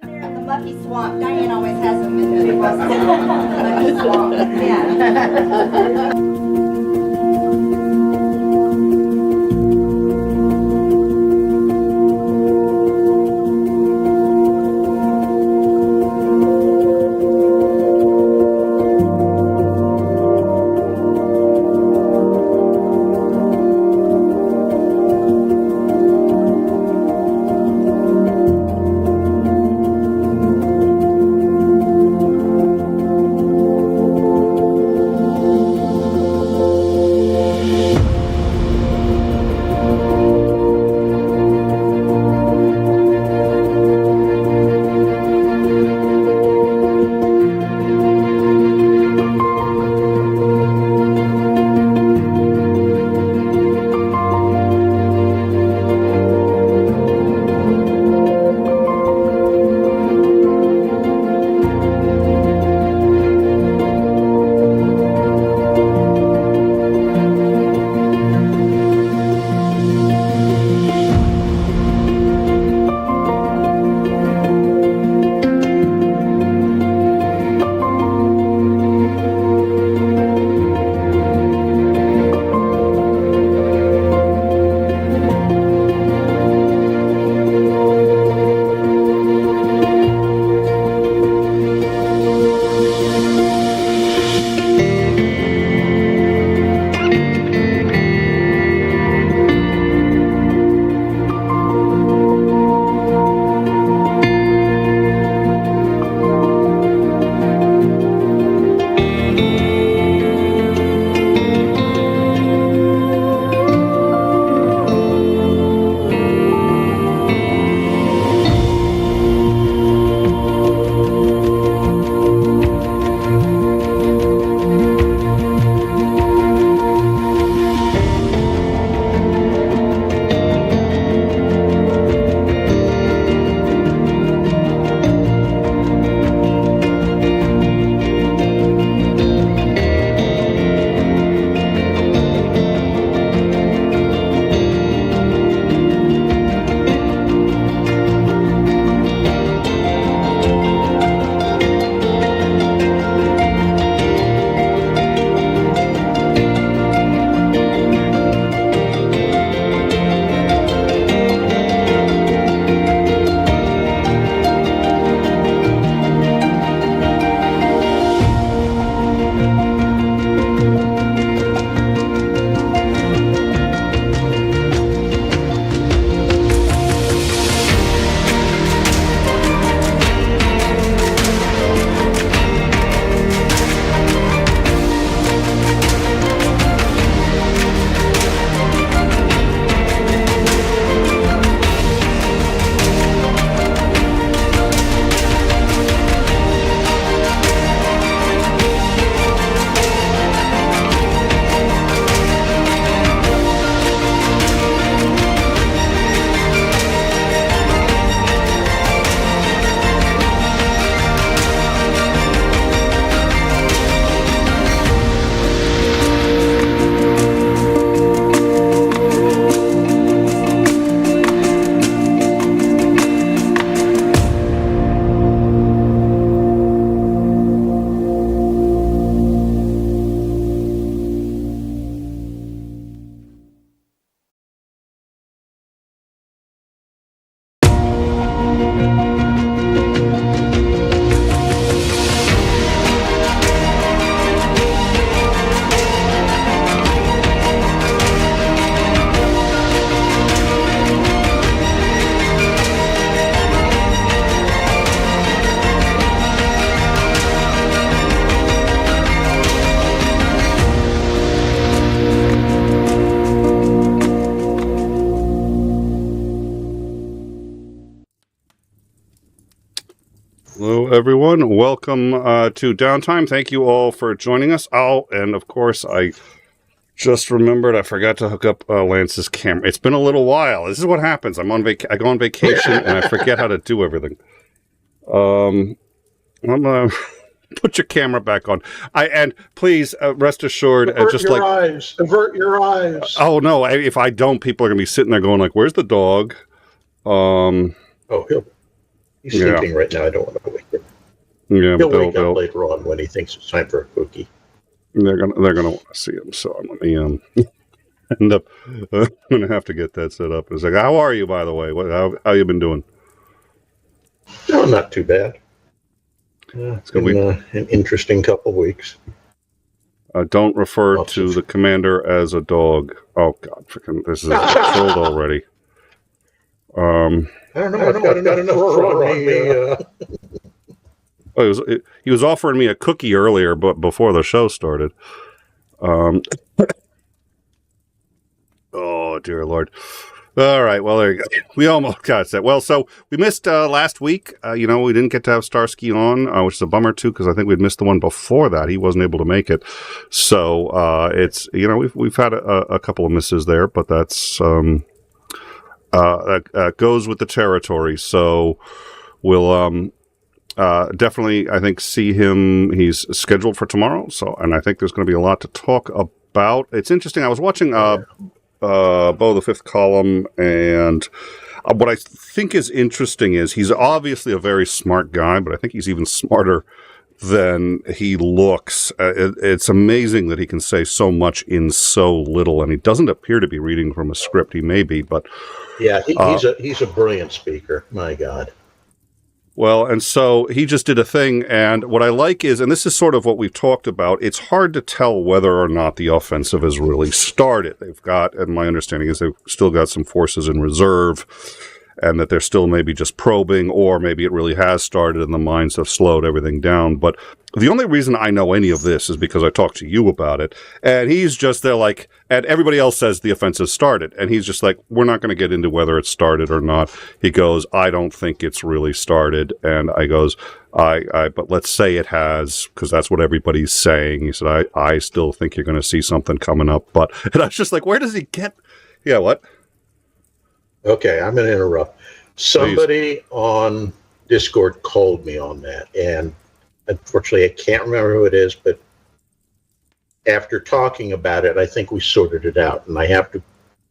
At the Mucky Swamp. Diane always has them in the Mucky Swamp. Yeah. Hello, everyone. Welcome to Downtime. Thank you all for joining us. Oh, and of course, I just remembered I forgot to hook up Lance's camera. It's been a little while. This is what happens. I go on vacation and I forget how to do everything. I'm gonna put your camera back on. And please rest assured, avert your eyes. Oh no! If I don't, people are gonna be sitting there going like, "Where's the dog?" Oh, He's sleeping right now. I don't want to wake him. Yeah, He'll wake up later on when he thinks it's time for a cookie. They're gonna want to see him. So I'm gonna end up. I'm gonna have to get that set up. It's like, how are you, by the way? How you been doing? No, not too bad. It's been an interesting couple weeks. Don't refer to the commander as a dog. Oh God, freaking! This is trolled already. I don't know. I've got enough fur on me. He was offering me a cookie earlier, but before the show started. Oh dear Lord! All right, well there you go. We almost got that. Well, so we missed last week. We didn't get to have Starsky on, which is a bummer too, because I think we'd missed the one before that. He wasn't able to make it, so it's we've had a couple of misses there, but that's that goes with the territory. So we'll definitely, I think, see him. He's scheduled for tomorrow, and I think there's going to be a lot to talk about. It's interesting. I was watching Beau the Fifth Column, and what I think is interesting is he's obviously a very smart guy, but I think he's even smarter than he looks. It's amazing that he can say so much in so little, and he doesn't appear to be reading from a script. He may be, but yeah, he's a brilliant speaker. My God. Well, and so he just did a thing, and what I like is, and this is sort of what we've talked about, it's hard to tell whether or not the offensive has really started. They've got, and my understanding is they've still got some forces in reserve, and that they're still maybe just probing, or maybe it really has started and the mines have slowed everything down. But the only reason I know any of this is because I talked to you about it, and he's just there like, and everybody else says the offensive started, and he's just like, we're not going to get into whether it started or not. He goes, I don't think it's really started, and I goes, but let's say it has, because that's what everybody's saying. He said, I still think you're going to see something coming up, and I was just like, where does he get, what? Okay, I'm going to interrupt. Somebody on Discord called me on that, and unfortunately, I can't remember who it is, but after talking about it, I think we sorted it out, and I have to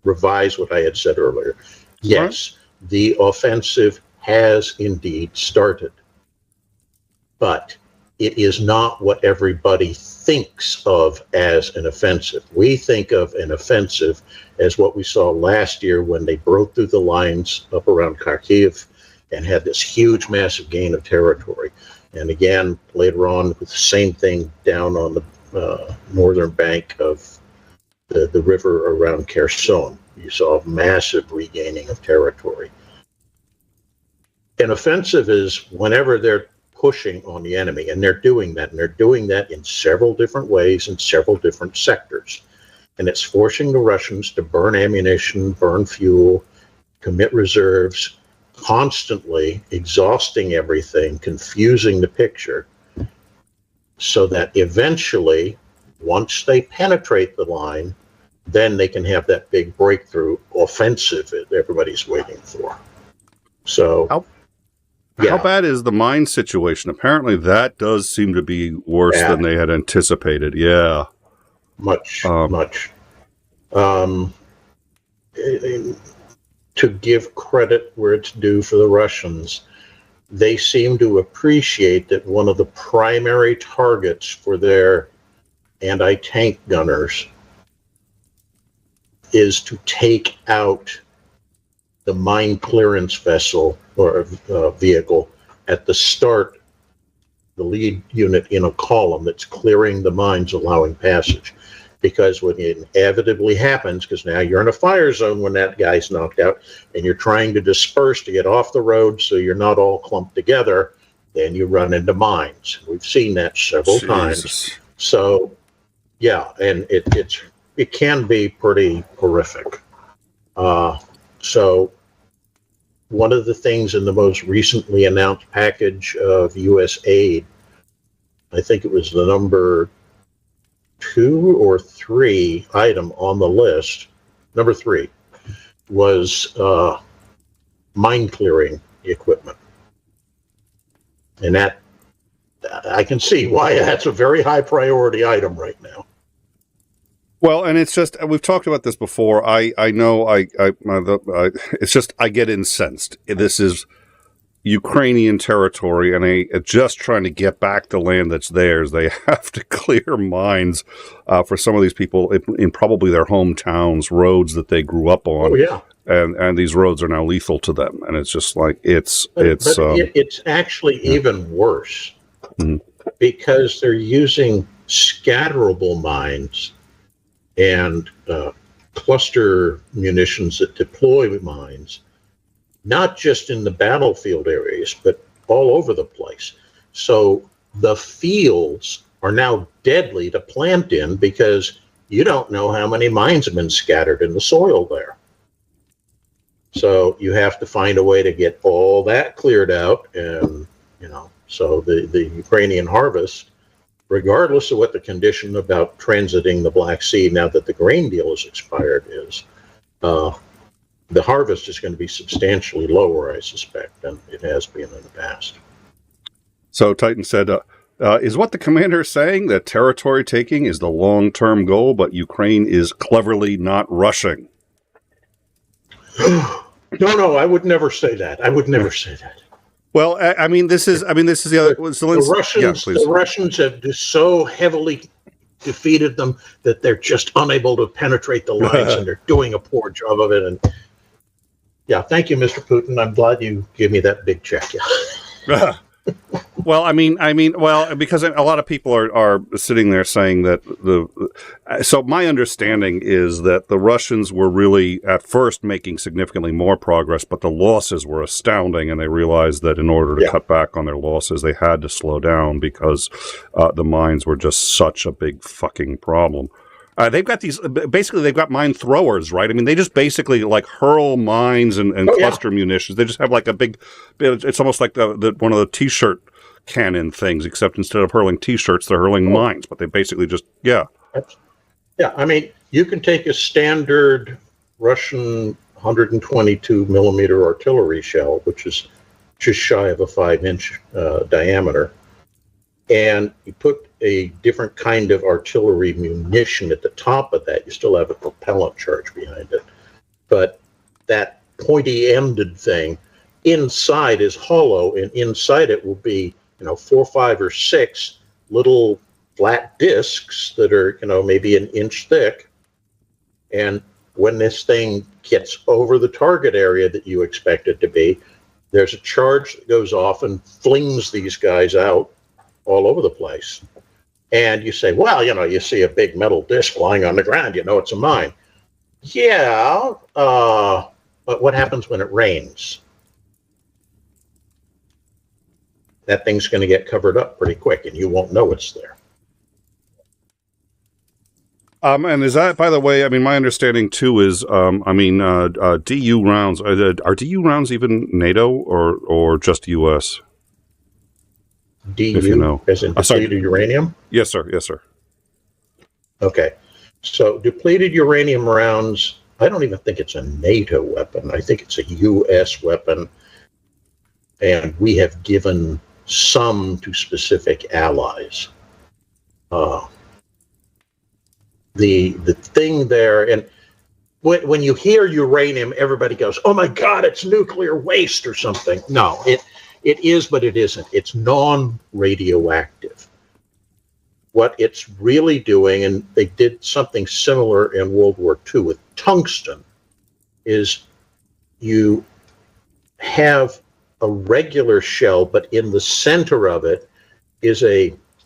revise what I had said earlier. Yes, the offensive has indeed started, but it is not what everybody thinks of as an offensive. We think of an offensive as what we saw last year when they broke through the lines up around Kharkiv and had this huge, massive gain of territory. And again, later on, with the same thing down on the northern bank of the river around Kherson. You saw a massive regaining of territory. An offensive is whenever they're pushing on the enemy, and they're doing that, and they're doing that in several different ways in several different sectors. And it's forcing the Russians to burn ammunition, burn fuel, commit reserves, constantly exhausting everything, confusing the picture, so that eventually, once they penetrate the line, then they can have that big breakthrough offensive that everybody's waiting for. So, how bad is the mine situation? Apparently that does seem to be worse than they had anticipated. Yeah. Much. To give credit where it's due for the Russians, they seem to appreciate that one of the primary targets for their anti-tank gunners is to take out the mine clearance vessel or vehicle at the start, the lead unit in a column that's clearing the mines, allowing passage. Because when it inevitably happens, because now you're in a fire zone when that guy's knocked out, and you're trying to disperse to get off the road so you're not all clumped together, then you run into mines. We've seen that several times. So, yeah, and it can be pretty horrific. So, one of the things in the most recently announced package of U.S. aid, I think it was the number 2 or 3 item on the list, number 3, was mine clearing equipment. And that, I can see why that's a very high priority item right now. Well, and it's just, we've talked about this before. I know it's just, I get incensed. This is Ukrainian territory and just trying to get back the land that's theirs. They have to clear mines for some of these people in probably their hometowns, roads that they grew up on. Oh, yeah. And these roads are now lethal to them. And it's just like, it's actually even worse because they're using scatterable mines and cluster munitions that deploy mines, not just in the battlefield areas, but all over the place. So the fields are now deadly to plant in because you don't know how many mines have been scattered in the soil there. So you have to find a way to get all that cleared out. And, so the Ukrainian harvest, regardless of what the condition about transiting the Black Sea now that the grain deal is expired is, the harvest is going to be substantially lower, I suspect, than it has been in the past. So Titan said, is what the commander is saying, that territory taking is the long-term goal, but Ukraine is cleverly not rushing? No, I would never say that. I would never say that. Well, this is the other. The Russians have just so heavily defeated them that they're just unable to penetrate the lines, and they're doing a poor job of it. And yeah, thank you, Mr. Putin. I'm glad you gave me that big check. Yeah. Well, because a lot of people are sitting there saying that so my understanding is that the Russians were really at first making significantly more progress, but the losses were astounding, and they realized that in order to cut back on their losses, they had to slow down because the mines were just such a big fucking problem. They've got they've got mine throwers, right? I mean, they just basically like hurl mines and cluster munitions. They just have like a big, it's almost like one of the t-shirt cannon things, except instead of hurling t-shirts, they're hurling mines, but they basically just, Yeah, I mean, you can take a standard Russian 122 millimeter artillery shell, which is just shy of a 5-inch diameter, and you put a different kind of artillery munition at the top of that. You still have a propellant charge behind it. But that pointy-ended thing inside is hollow, and inside it will be, 4, 5, or 6 little flat discs that are, maybe an inch thick. And when this thing gets over the target area that you expect it to be, there's a charge that goes off and flings these guys out all over the place. And you say, well, you see a big metal disc lying on the ground, it's a mine. Yeah, but what happens when it rains? That thing's going to get covered up pretty quick, and you won't know it's there. And is that, by the way, my understanding too is, DU rounds, are DU rounds even NATO or just US? DU, if you know. As in depleted uranium? Yes, sir. Yes, sir. Okay. So depleted uranium rounds, I don't even think it's a NATO weapon. I think it's a U.S. weapon. And we have given some to specific allies. The thing there, and when you hear uranium, everybody goes, oh my God, it's nuclear waste or something. No, it is, but it isn't. It's non-radioactive. What it's really doing, and they did something similar in World War II with tungsten, is you have a regular shell, but in the center of it is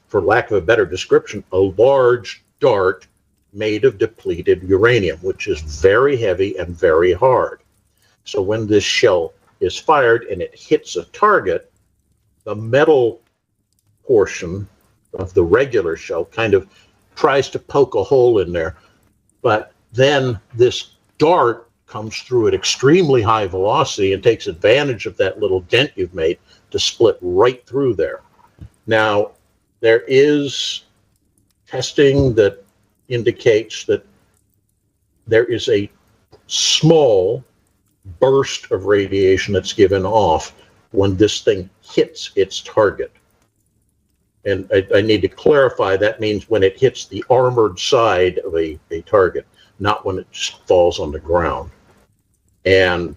for lack of a better description, a large dart made of depleted uranium, which is very heavy and very hard. So when this shell is fired and it hits a target, the metal portion of the regular shell kind of tries to poke a hole in there, but then this dart comes through at extremely high velocity and takes advantage of that little dent you've made to split right through there. Now, there is testing that indicates that there is a small burst of radiation that's given off when this thing hits its target. And I need to clarify, that means when it hits the armored side of a target, not when it just falls on the ground. And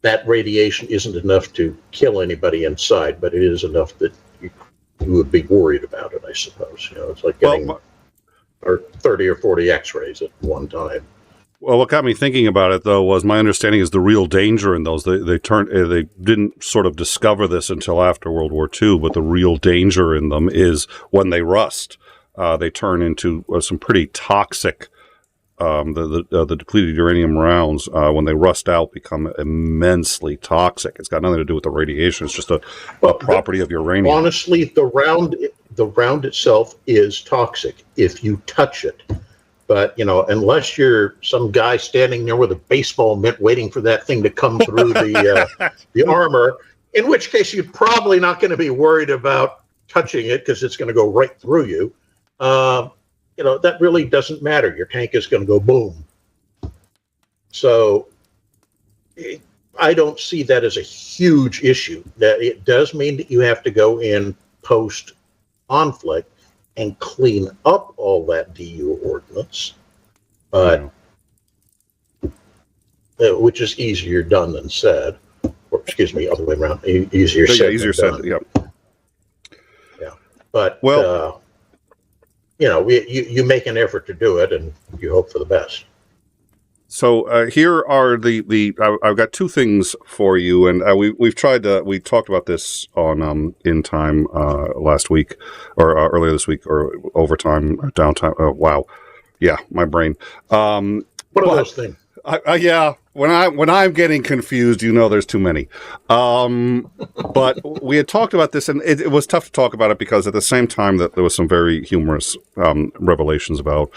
that radiation isn't enough to kill anybody inside, but it is enough that you would be worried about it, I suppose. It's like getting 30 or 40 x-rays at one time. Well, what got me thinking about it, though, was my understanding is the real danger in those. They didn't sort of discover this until after World War II, but the real danger in them is when they rust. They turn into some pretty toxic. The depleted uranium rounds, when they rust out, become immensely toxic. It's got nothing to do with the radiation. It's just a property of uranium. Honestly, the round itself is toxic if you touch it. But, unless you're some guy standing there with a baseball mitt waiting for that thing to come through the armor, in which case you're probably not going to be worried about touching it because it's going to go right through you. That really doesn't matter. Your tank is going to go boom. So I don't see that as a huge issue. That it does mean that you have to go in post-conflict and clean up all that DU ordnance, but which is easier done than said. Or excuse me, other way around. Easier said than done. Yep. Yeah, but you make an effort to do it, and you hope for the best. So here are I've got two things for you, and we talked about this on In Time last week, or earlier this week, or overtime, or downtime. Wow, yeah, my brain. What are those things? Yeah, when I'm getting confused, there's too many. But we had talked about this, and it was tough to talk about it because at the same time that there was some very humorous revelations about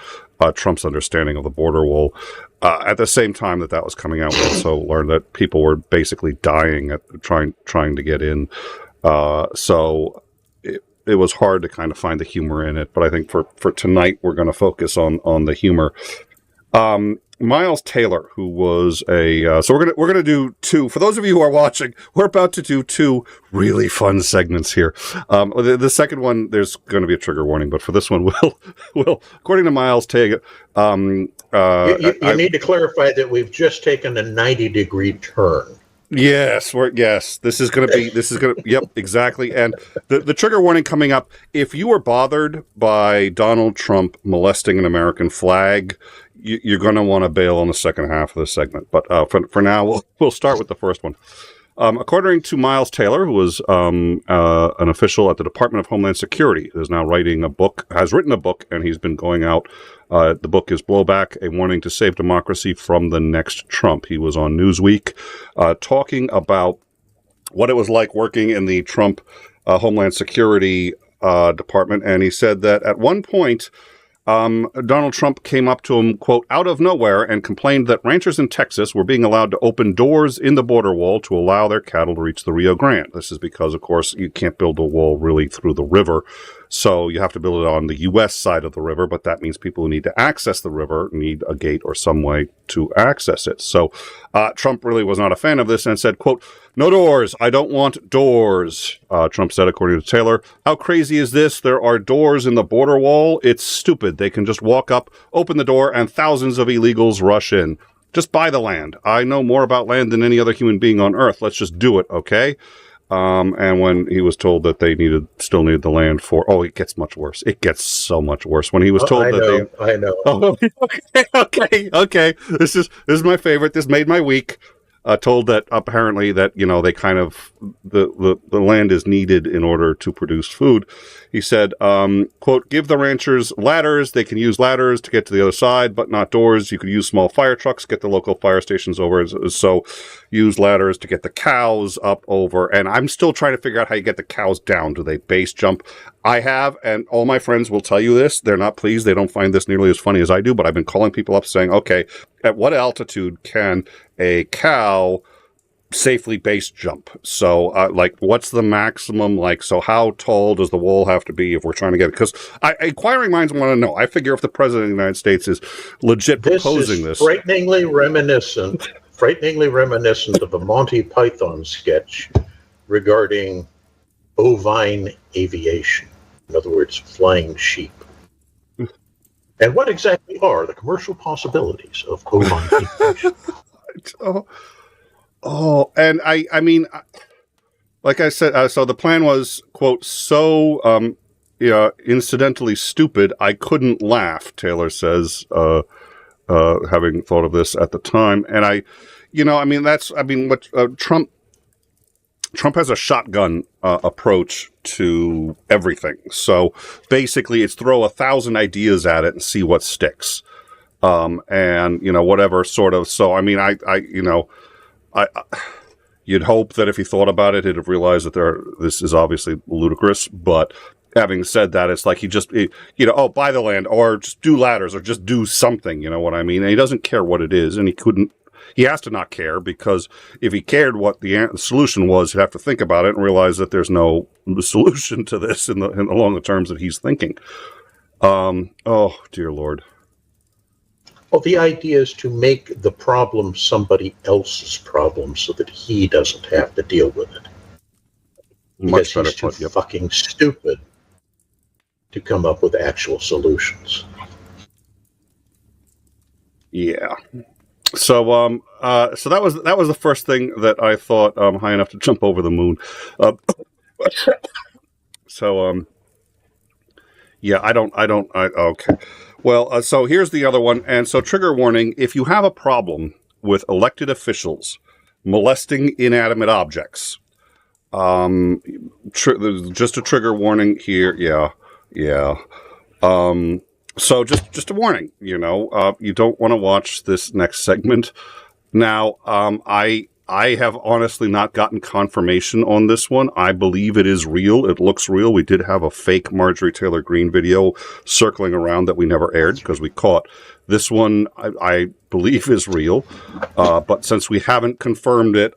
Trump's understanding of the border wall. At the same time that was coming out, we also learned that people were basically dying at trying to get in. So it was hard to kind of find the humor in it. But I think for tonight, we're going to focus on the humor. Miles Taylor, who was so we're gonna do two. For those of you who are watching, we're about to do two really fun segments here. The second one, there's going to be a trigger warning, but for this one, we'll according to Miles Taylor, you need to clarify that we've just taken a 90-degree turn. Yes, this is going to, yep, exactly. And the trigger warning coming up, if you were bothered by Donald Trump molesting an American flag, you're going to want to bail on the second half of the segment. But for now, we'll start with the first one. According to Miles Taylor, who was an official at the Department of Homeland Security, who is now has written a book, and he's been going out. The book is Blowback, A Warning to Save Democracy from the Next Trump. He was on Newsweek talking about what it was like working in the Trump Homeland Security Department. And he said that at one point, Donald Trump came up to him, quote, out of nowhere and complained that ranchers in Texas were being allowed to open doors in the border wall to allow their cattle to reach the Rio Grande. This is because, of course, you can't build a wall really through the river. So you have to build it on the U.S. side of the river, but that means people who need to access the river need a gate or some way to access it. So Trump really was not a fan of this and said, quote, no doors. I don't want doors. Trump said, according to Taylor, how crazy is this? There are doors in the border wall. It's stupid. They can just walk up, open the door, and thousands of illegals rush in. Just buy the land. I know more about land than any other human being on earth. Let's just do it, okay? And when he was told that they still needed the land it gets much worse. It gets so much worse. When he was told I know. Oh, okay. This is my favorite. This made my week. Told that apparently that, they kind of, the land is needed in order to produce food. He said, quote, give the ranchers ladders. They can use ladders to get to the other side, but not doors. You could use small fire trucks, get the local fire stations over. So use ladders to get the cows up over. And I'm still trying to figure out how you get the cows down. Do they base jump? I have, and all my friends will tell you this. They're not pleased. They don't find this nearly as funny as I do, but I've been calling people up saying, okay, at what altitude can a cow safely base jump? So, what's the maximum? So how tall does the wall have to be if we're trying to get it? Because inquiring minds want to know. I figure if the president of the United States is legit proposing this. Frighteningly reminiscent of a Monty Python sketch regarding bovine aviation. In other words, flying sheep. And what exactly are the commercial possibilities of bovine aviation? Oh, and I mean, like I said, so the plan was, quote, so incidentally stupid, I couldn't laugh, Taylor says, having thought of this at the time. And what Trump has a shotgun approach to everything. So basically it's throw 1,000 ideas at it and see what sticks. And, whatever sort of, so, I mean, you'd hope that if he thought about it, he'd have realized that this is obviously ludicrous. But having said that, it's like buy the land or just do ladders or just do something. You know what I mean? And he doesn't care what it is, and he has to not care, because if he cared what the solution was, he'd have to think about it and realize that there's no solution to this along the terms that he's thinking. Oh dear Lord. Well, the idea is to make the problem somebody else's problem so that he doesn't have to deal with it. Because he's too fucking stupid to come up with actual solutions. Yeah. So that was the first thing that I thought high enough to jump over the moon. Okay. Well, so here's the other one. And so, trigger warning, if you have a problem with elected officials molesting inanimate objects, just a trigger warning here. Yeah. So just a warning, you don't want to watch this next segment. Now, I have honestly not gotten confirmation on this one. I believe it is real. It looks real. We did have a fake Marjorie Taylor Greene video circling around that we never aired because we caught. This one, I believe, is real. But since we haven't confirmed it,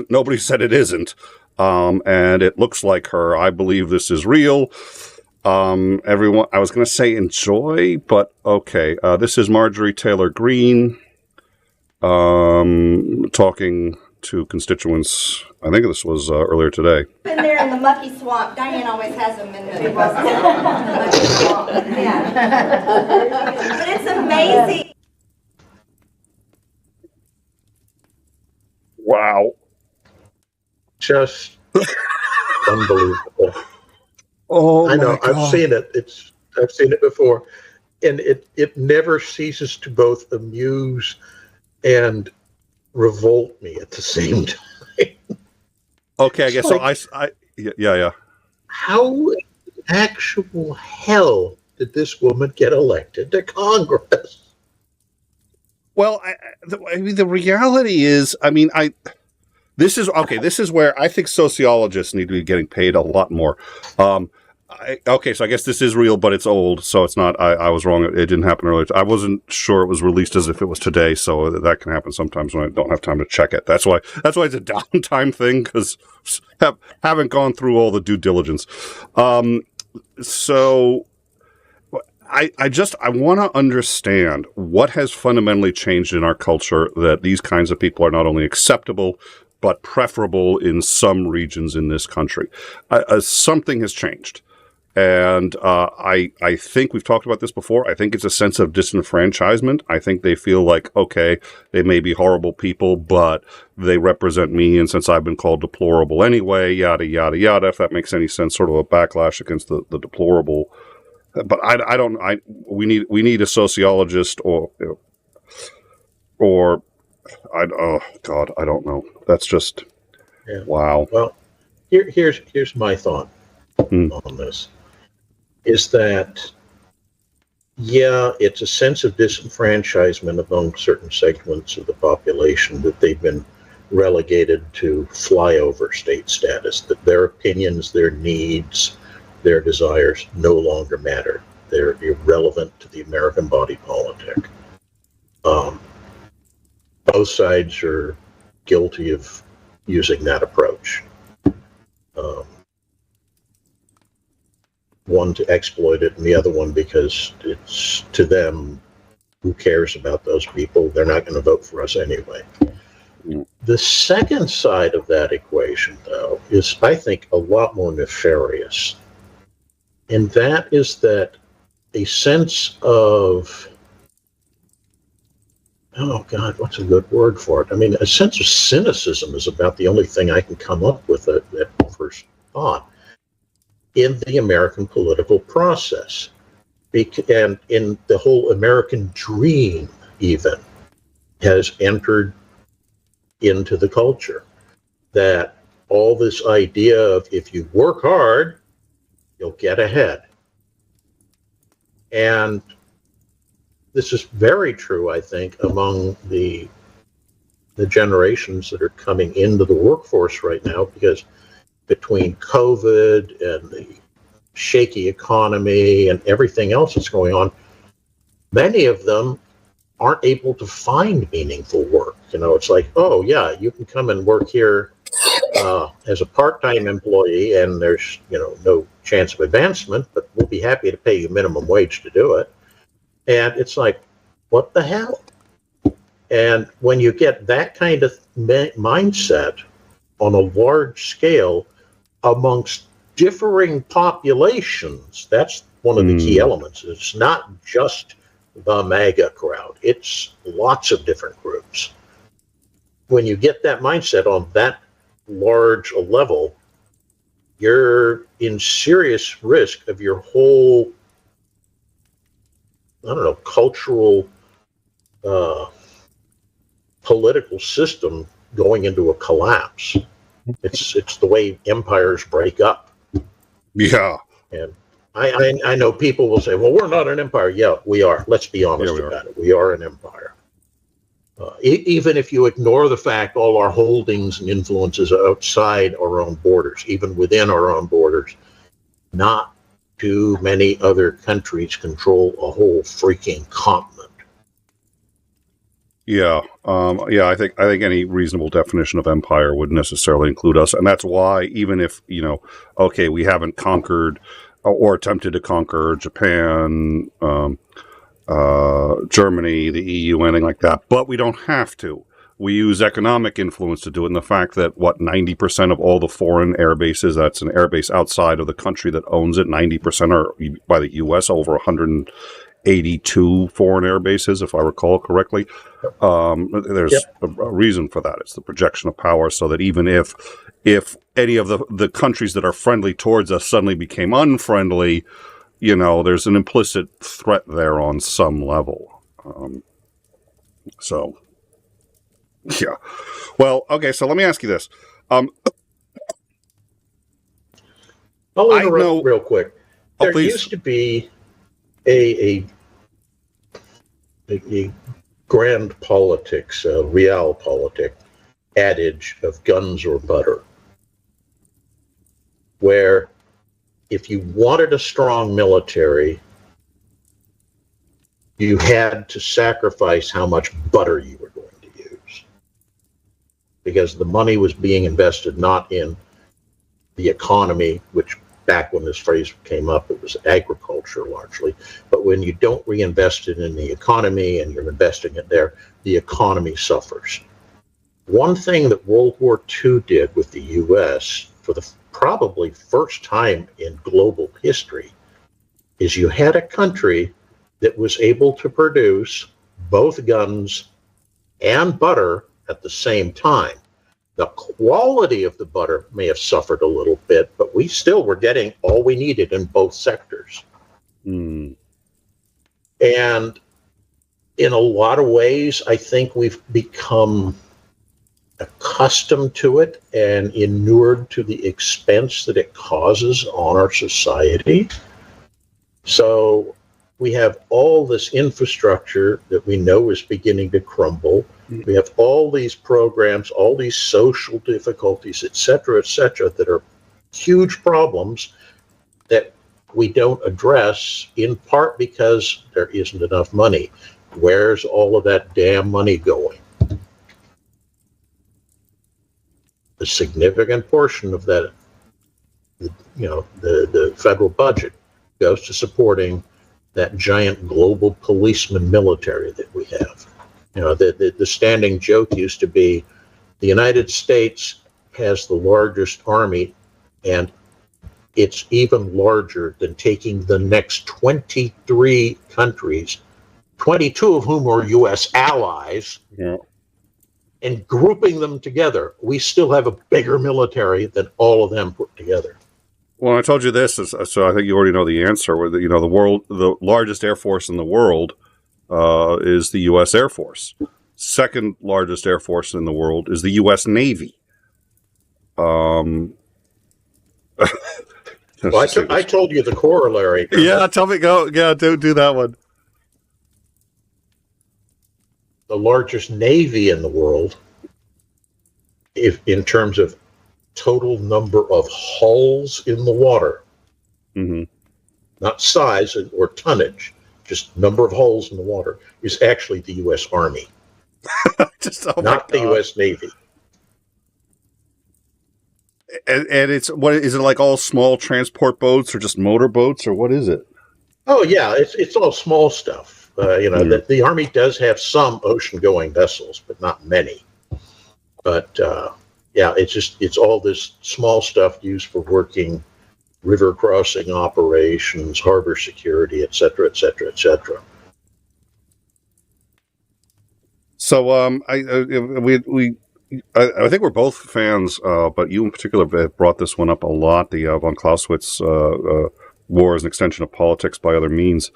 nobody said it isn't. And it looks like her. I believe this is real. Everyone, I was going to say enjoy, but okay. This is Marjorie Taylor Greene. Talking to constituents. I think this was earlier today. In there in the mucky swamp, Diane always has them in the mucky swamp. Yeah. But it's amazing. Wow. Just unbelievable. Oh, I know. my God. I've seen it. I've seen it before, and it never ceases to both amuse and revolt me at the same time. Okay, I guess like, so. Yeah. How in actual hell did this woman get elected to Congress? Well, the reality is, this is where I think sociologists need to be getting paid a lot more. So I guess this is real, but it's old, so it's not. I was wrong. It didn't happen earlier. I wasn't sure it was released as if it was today, so that can happen sometimes when I don't have time to check it. That's why it's a downtime thing, because haven't gone through all the due diligence. So I want to understand what has fundamentally changed in our culture that these kinds of people are not only acceptable but preferable in some regions in this country. Something has changed. And I think we've talked about this before. I think it's a sense of disenfranchisement. I think they feel like, okay, they may be horrible people, but they represent me, and since I've been called deplorable anyway, yada, yada, yada, if that makes any sense, sort of a backlash against the deplorable. But we need a sociologist oh God, I don't know. That's just, wow. Well, here's my thought on this. Is that, it's a sense of disenfranchisement among certain segments of the population that they've been relegated to flyover state status, that their opinions, their needs, their desires no longer matter. They're irrelevant to the American body politic. Both sides are guilty of using that approach. One to exploit it, and the other one because it's to them, who cares about those people? They're not going to vote for us anyway. The second side of that equation, though, is, I think, a lot more nefarious. And that is that a sense of oh God, what's a good word for it? I mean, a sense of cynicism is about the only thing I can come up with at first thought in the American political process. And in the whole American dream, even, has entered into the culture. That all this idea of if you work hard, you'll get ahead. And this is very true, I think, among the generations that are coming into the workforce right now, because between COVID and the shaky economy and everything else that's going on, many of them aren't able to find meaningful work. You know, it's like, oh yeah, you can come and work here as a part-time employee, and there's, you know, no chance of advancement, but we'll be happy to pay you minimum wage to do it. And it's like, what the hell? And when you get that kind of mindset on a large scale amongst differing populations, that's one of the key elements. It's not just the MAGA crowd. It's lots of different groups. When you get that mindset on that large a level, you're in serious risk of your whole, I don't know, cultural, political system going into a collapse. It's the way empires break up. Yeah. And I know people will say, well, we're not an empire. Yeah, we are. Let's be honest about it. We are an empire. Even if you ignore the fact all our holdings and influences are outside our own borders, even within our own borders, not too many other countries control a whole freaking continent. Yeah. I think any reasonable definition of empire would necessarily include us. And that's why, even if, you know, okay, we haven't conquered or attempted to conquer Japan, Germany, the EU, anything like that, but we don't have to. We use economic influence to do it. And the fact that, 90% of all the foreign air bases, that's an air base outside of the country that owns it, 90% are by the U.S., over 182 foreign air bases, if I recall correctly. There's a reason for that. It's the projection of power, so that even if any of the countries that are friendly towards us suddenly became unfriendly, you know, there's an implicit threat there on some level. So, yeah. Well, okay, so let me ask you this. I'll interrupt real quick. There used to be a grand politics, realpolitik adage of guns or butter, where if you wanted a strong military, you had to sacrifice how much butter you were going to use, because the money was being invested not in the economy, which back when this phrase came up, it was agriculture largely. But when you don't reinvest it in the economy and you're investing it there, the economy suffers. One thing that World War II did with the U.S. for the probably first time in global history is you had a country that was able to produce both guns and butter at the same time. The quality of the butter may have suffered a little bit, but we still were getting all we needed in both sectors. And in a lot of ways, I think we've become accustomed to it and inured to the expense that it causes on our society. So we have all this infrastructure that we know is beginning to crumble. We have all these programs, all these social difficulties, et cetera, that are huge problems that we don't address, in part because there isn't enough money. Where's all of that damn money going? A significant portion of that, the federal budget goes to supporting that giant global policeman military that we have. You know, the standing joke used to be the United States has the largest army, and it's even larger than taking the next 23 countries 22 of whom are U.S. allies, Yeah. and grouping them together, we still have a bigger military than all of them put together. Well, I told you this, so I think you already know the answer. The largest air force in the world is the U.S. Air Force. Second largest air force in the world is the U.S. Navy. Well, I told you the corollary. Yeah, tell me. Go. Yeah, do that one. The largest navy in the world, if in terms of total number of hulls in the water, not size or tonnage, just number of hulls in the water, is actually the U.S. Army, not the U.S. Navy. And it's what is it like? All small transport boats, or just motor boats, or what is it? Oh yeah, it's all small stuff. The Army does have some ocean-going vessels, but not many. But it's all this small stuff used for working river crossing operations, harbor security, et cetera, et cetera, et cetera. So I think we're both fans, but you in particular have brought this one up a lot. The von Clausewitz war is an extension of politics by other means.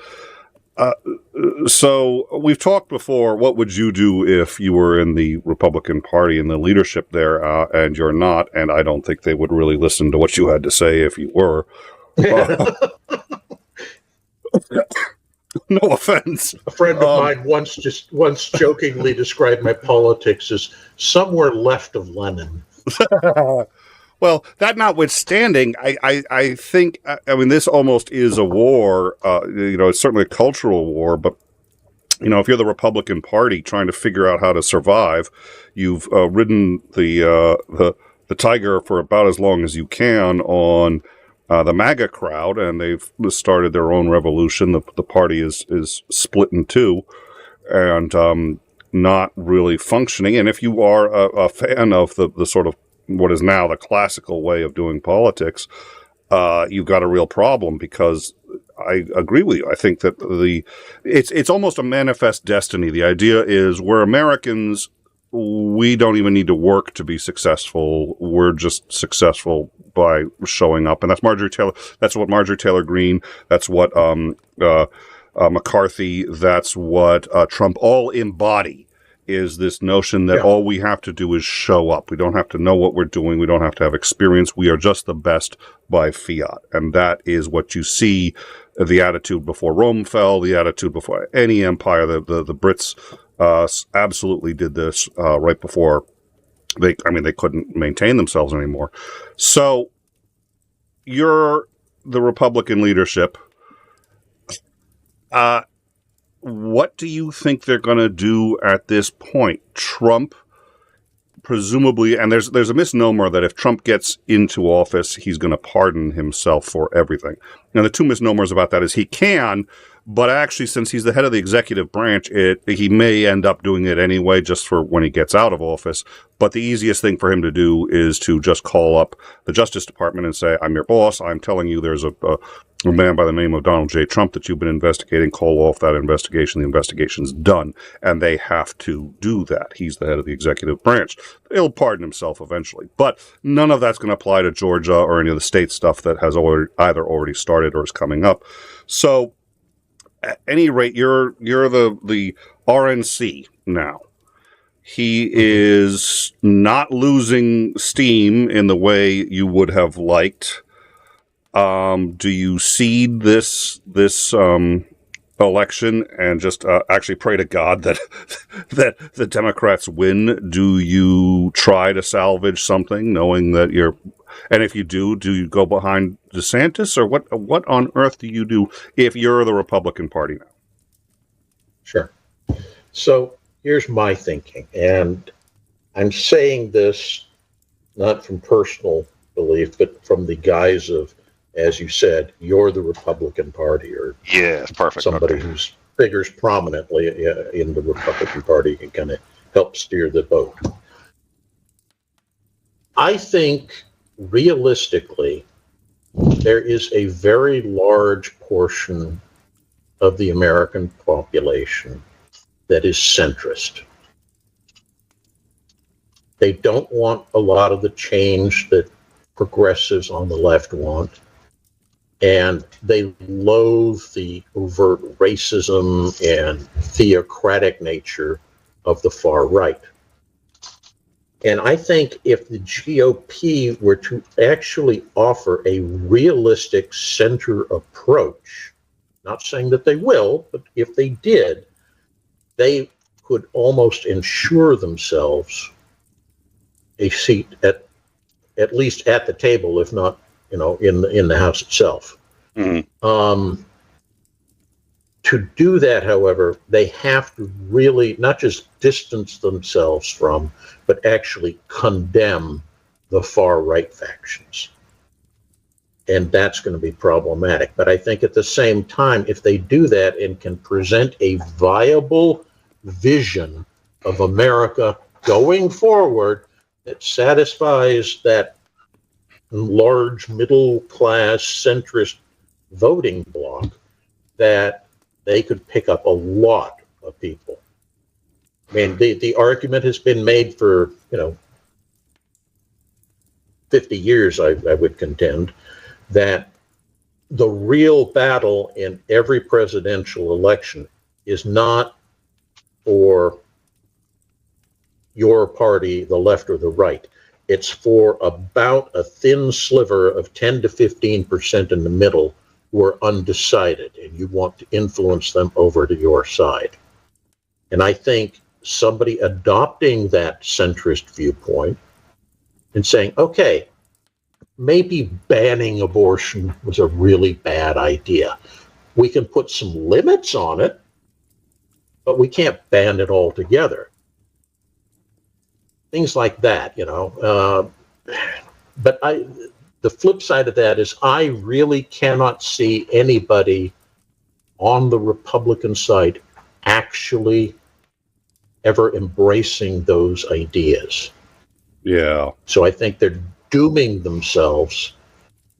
So we've talked before, what would you do if you were in the Republican Party and the leadership there, and you're not, and I don't think they would really listen to what you had to say if you were. No offense. A friend of mine once jokingly described my politics as somewhere left of Lenin. Well, that notwithstanding, I think, this almost is a war. It's certainly a cultural war, but, if you're the Republican Party trying to figure out how to survive, you've ridden the tiger for about as long as you can on the MAGA crowd, and they've started their own revolution. The party is split in two and not really functioning. And if you are a fan of the sort of what is now the classical way of doing politics, you've got a real problem, because I agree with you. I think that it's almost a manifest destiny. The idea is we're Americans. We don't even need to work to be successful. We're just successful by showing up. And that's Marjorie Taylor. That's what Marjorie Taylor Greene. That's what McCarthy. That's what Trump all embody. Is this notion that all we have to do is show up. We don't have to know what we're doing. We don't have to have experience. We are just the best by fiat. And that is what you see, the attitude before Rome fell, the attitude before any empire. The Brits absolutely did this right before they couldn't maintain themselves anymore. So you're the Republican leadership. What do you think they're going to do at this point? Trump, presumably, and there's a misnomer that if Trump gets into office, he's going to pardon himself for everything. Now, the two misnomers about that is he can, but actually, since he's the head of the executive branch, he may end up doing it anyway, just for when he gets out of office. But the easiest thing for him to do is to just call up the Justice Department and say, I'm your boss. I'm telling you there's a man by the name of Donald J. Trump that you've been investigating. Call off that investigation. The investigation's done. And they have to do that. He's the head of the executive branch. He'll pardon himself eventually. But none of that's going to apply to Georgia or any of the state stuff that has either already started or is coming up. So, at any rate, you're the RNC now. He is not losing steam in the way you would have liked. Do you cede this election and just actually pray to God that the Democrats win? Do you try to salvage something, knowing that you're? And if you do you go behind DeSantis, or what on earth do you do if you're the Republican Party now? Sure. So here's my thinking, and I'm saying this not from personal belief, but from the guise of, as you said, you're the Republican Party, or perfect. Somebody who figures prominently in the Republican Party and kind of help steer the boat. I think realistically, there is a very large portion of the American population that is centrist. They don't want a lot of the change that progressives on the left want, and they loathe the overt racism and theocratic nature of the far right. And I think if the GOP were to actually offer a realistic center approach, not saying that they will, but if they did, they could almost ensure themselves a seat at least at the table, if not, in the House itself. Mm-hmm. To do that, however, they have to really not just distance themselves from, but actually condemn the far right factions. And that's going to be problematic. But I think at the same time, if they do that and can present a viable vision of America going forward that satisfies that large middle class centrist voting bloc, that they could pick up a lot of people. I mean, the argument has been made for 50 years, I would contend, that the real battle in every presidential election is not for your party, the left or the right. It's for about a thin sliver of 10 to 15% in the middle who are undecided, and you want to influence them over to your side. And I think somebody adopting that centrist viewpoint and saying, okay, maybe banning abortion was a really bad idea. We can put some limits on it, but we can't ban it altogether. Things like that, But the flip side of that is I really cannot see anybody on the Republican side actually ever embracing those ideas. Yeah. So I think they're dooming themselves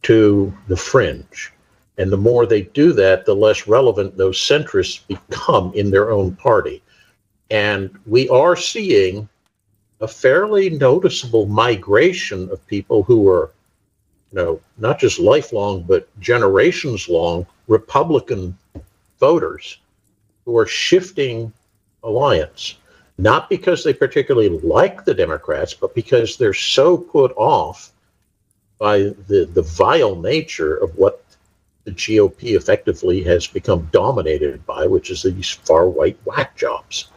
to the fringe. And the more they do that, the less relevant those centrists become in their own party. And we are seeing a fairly noticeable migration of people who are, not just lifelong, but generations long Republican voters who are shifting alliance, not because they particularly like the Democrats, but because they're so put off by the vile nature of what the GOP effectively has become dominated by, which is these far right whack jobs.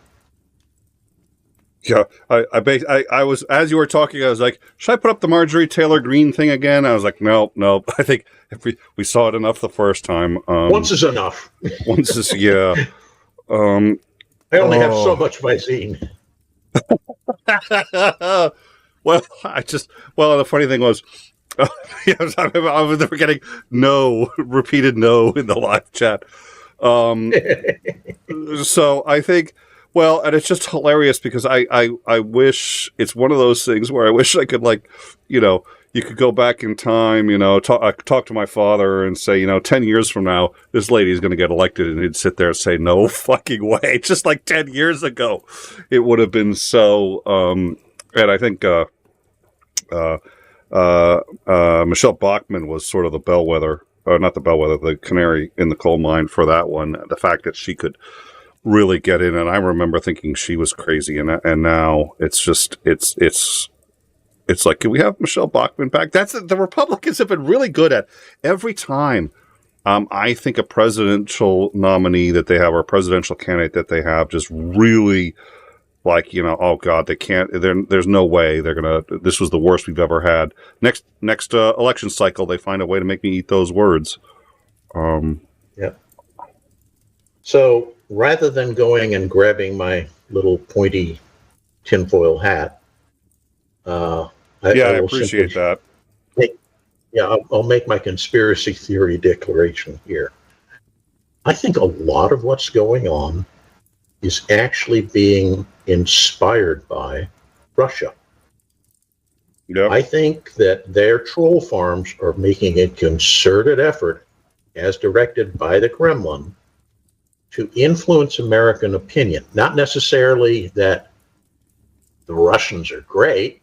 Yeah, I was, as you were talking, I was like, should I put up the Marjorie Taylor Greene thing again? I was like, no. I think if we saw it enough the first time. Once is enough. Once is, yeah. I only have so much Visine. Well, the funny thing was, I was never getting repeated no in the live chat. So I think, well, and it's just hilarious because I wish it's one of those things where I wish I could, you could go back in time, talk to my father and say, 10 years from now, this lady's going to get elected, and he'd sit there and say, no fucking way. Just like 10 years ago, it would have been so, and I think, Michelle Bachmann was sort of the bellwether, not the bellwether, the canary in the coal mine for that one. The fact that she could really get in, and I remember thinking she was crazy, and now it's just it's like, can we have Michelle Bachmann back? That's the Republicans have been really good at every time. I think a presidential nominee that they have, or a presidential candidate that they have, just really oh God, they can't. There's no way they're gonna. This was the worst we've ever had. Next election cycle, they find a way to make me eat those words. Yeah. So rather than going and grabbing my little pointy tinfoil hat, I appreciate that. I'll make my conspiracy theory declaration here. I think a lot of what's going on is actually being inspired by Russia. Yep. I think that their troll farms are making a concerted effort, as directed by the Kremlin, to influence American opinion. Not necessarily that the Russians are great,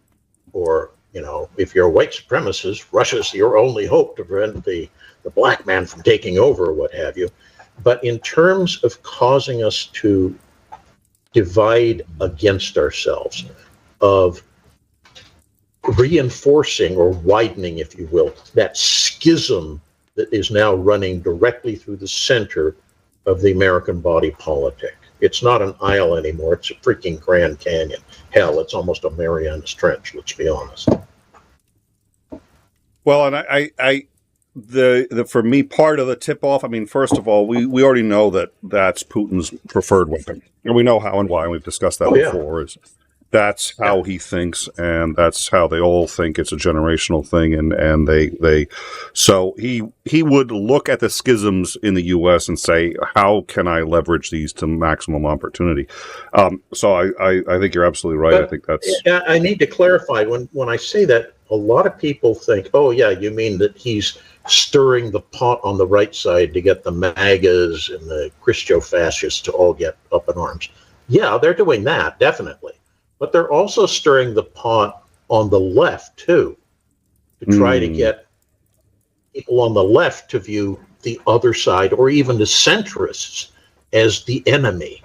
or, you know, if you're a white supremacist, Russia's your only hope to prevent the black man from taking over or what have you. But in terms of causing us to divide against ourselves, of reinforcing or widening, if you will, that schism that is now running directly through the center of the American body politic. It's not an aisle anymore. It's a freaking Grand Canyon. Hell, it's almost a Marianas Trench, let's be honest. Well, and the for me, part of the tip-off, I mean, first of all, we already know that that's Putin's preferred weapon. And we know how and why, and we've discussed that before. Is that's how he thinks, and that's how they all think. It's a generational thing, and they so he would look at the schisms in the U.S. and say, how can I leverage these to maximum opportunity? So I think you're absolutely right. But I think that's. I need to clarify when I say that. A lot of people think, oh yeah, you mean that he's stirring the pot on the right side to get the MAGAs and the Christo-fascists to all get up in arms. Yeah, they're doing that, definitely. But they're also stirring the pot on the left, too, to try to get people on the left to view the other side, or even the centrists, as the enemy.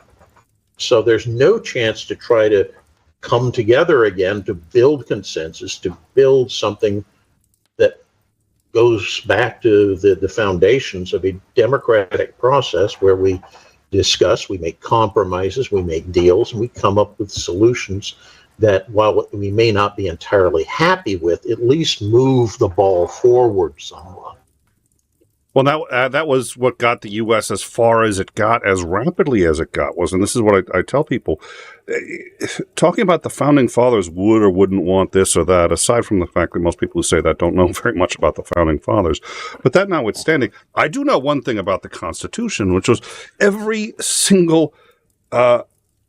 So there's no chance to try to come together again to build consensus, to build something that goes back to the foundations of a democratic process where we discuss, we make compromises, we make deals, and we come up with solutions that, while we may not be entirely happy with, at least move the ball forward somewhat. Well, that was what got the U.S. as far as it got, as rapidly as it got. And this is what I tell people. Talking about the Founding Fathers would or wouldn't want this or that, aside from the fact that most people who say that don't know very much about the Founding Fathers. But that notwithstanding, I do know one thing about the Constitution, which was every single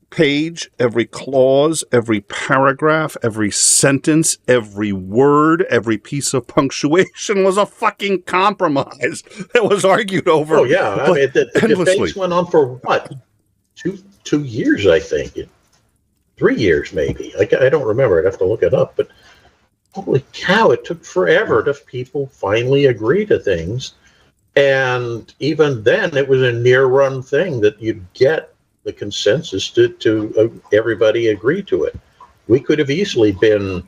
page, every clause, every paragraph, every sentence, every word, every piece of punctuation was a fucking compromise that was argued over. Oh yeah, I mean, the debates went on for what? Two years, I think. 3 years, maybe. I don't remember. I'd have to look it up. But holy cow, it took forever to people finally agree to things. And even then, it was a near-run thing that you'd get the consensus to everybody agree to it. We could have easily been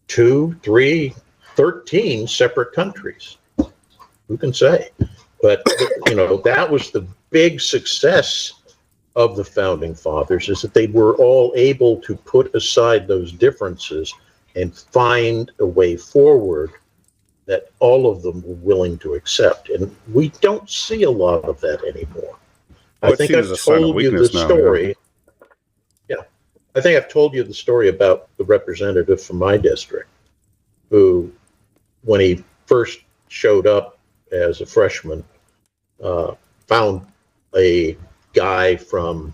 2, 3, 13 separate countries. Who can say? But, you know, that was the big success of the Founding Fathers, is that they were all able to put aside those differences and find a way forward that all of them were willing to accept. And we don't see a lot of that anymore. I think I've told you the story. Yeah, I think I've told you the story about the representative from my district, who, when he first showed up as a freshman, found a guy from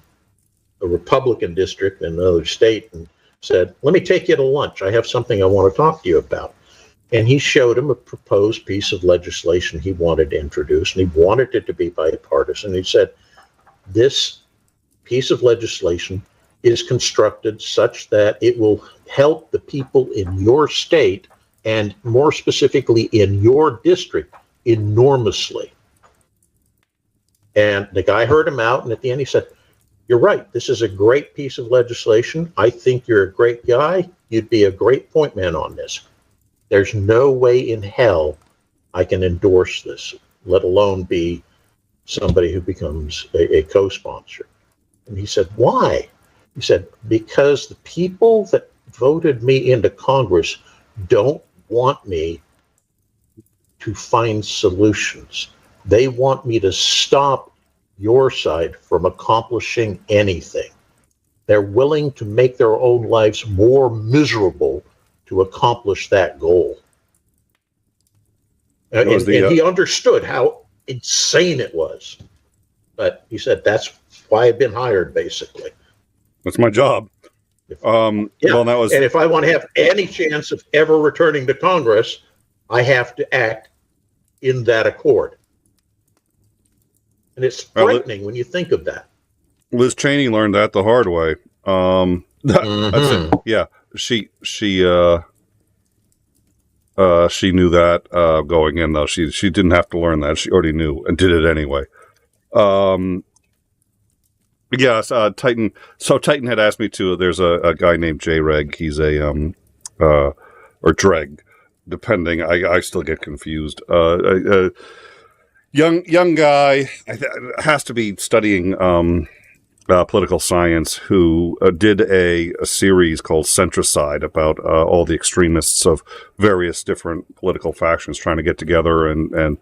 a Republican district in another state and said, "Let me take you to lunch. I have something I want to talk to you about." And he showed him a proposed piece of legislation he wanted to introduce, and he wanted it to be bipartisan. He said, "This piece of legislation is constructed such that it will help the people in your state, and more specifically in your district, enormously." And the guy heard him out, and at the end he said, "You're right, this is a great piece of legislation. I think you're a great guy. You'd be a great point man on this. There's no way in hell I can endorse this, let alone be somebody who becomes a co-sponsor." And he said, "Why?" He said, "Because the people that voted me into Congress don't want me to find solutions. They want me to stop your side from accomplishing anything. They're willing to make their own lives more miserable to accomplish that goal." And he understood how insane it was. But he said, "That's why I've been hired, basically. That's my job." Yeah. Well, that was. And if I want to have any chance of ever returning to Congress, I have to act in that accord. And it's frightening when you think of that. Liz Cheney learned that the hard way. That's it. Yeah, she knew that going in, though. She didn't have to learn that. She already knew and did it anyway. Yes, Titan. So Titan had asked me to. There's a guy named J-Reg. He's a or Dreg, depending. I still get confused. Young guy has to be studying political science, who did a series called Centricide about all the extremists of various different political factions trying to get together and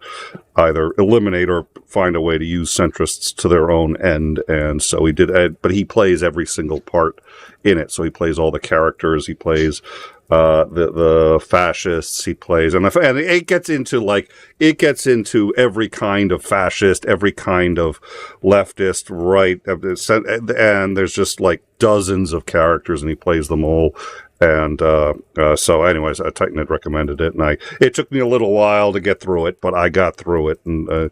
either eliminate or find a way to use centrists to their own end. And so he did, but he plays every single part in it. So he plays all the characters. He plays the fascists. He plays, and it gets into every kind of fascist, every kind of leftist, right, and there's just like dozens of characters, and he plays them all. And so, anyways, Titan had recommended it, and it took me a little while to get through it, but I got through it, and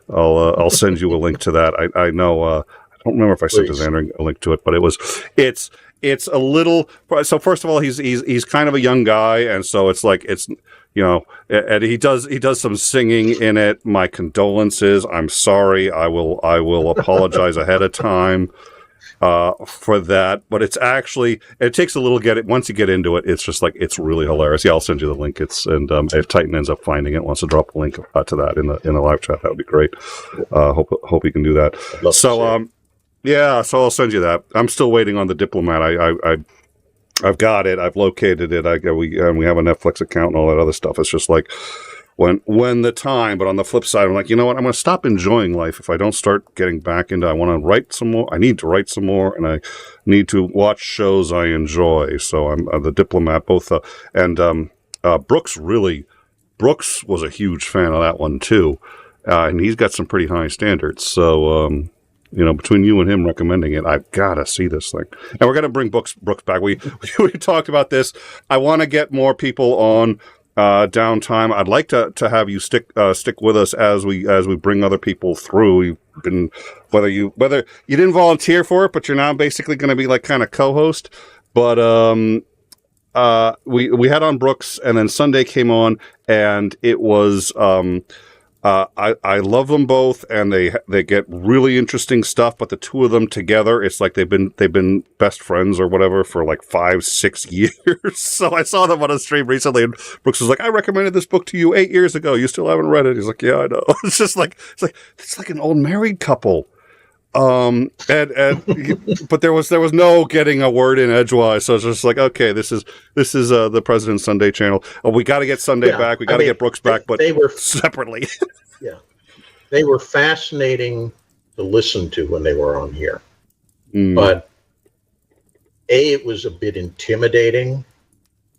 I'll send you a link to that. I know I don't remember if I sent Xander a link to it, but it's a little. So first of all, he's kind of a young guy, and so it's like and he does some singing in it. My condolences. I'm sorry. I will apologize ahead of time for that. But it takes a little once you get into it. It's just like it's really hilarious. Yeah, I'll send you the link. If Titan ends up finding it, wants to drop a link to that in the live chat, that would be great. Hope he can do that. So yeah, so I'll send you that. I'm still waiting on the Diplomat. I've got it. I've located it. We have a Netflix account and all that other stuff. It's just like when the time. But on the flip side, I'm like, you know what? I'm going to stop enjoying life if I don't start getting back into. I want to write some more. I need to write some more, and I need to watch shows I enjoy. So I'm the Diplomat. Both and Brooks was a huge fan of that one too, and he's got some pretty high standards. So. Between you and him recommending it, I've got to see this thing. And we're going to bring Brooks back. We talked about this. I want to get more people on downtime. I'd like to have you stick with us as we bring other people through. You've been whether you didn't volunteer for it, but you're now basically going to be like kind of co-host. But we had on Brooks, and then Sunday came on, and it was. I love them both, and they get really interesting stuff. But the two of them together, it's like they've been best friends or whatever for like 5-6 years. So I saw them on a stream recently, and Brooks was like, "I recommended this book to you 8 years ago. You still haven't read it." He's like, "Yeah, I know." It's like an old married couple. But there was no getting a word in edgewise, so it's just like, okay, this is the President's Sunday channel. We got to get Sunday back. We got to get Brooks back, but they were separately. Yeah, they were fascinating to listen to when they were on here, but it was a bit intimidating,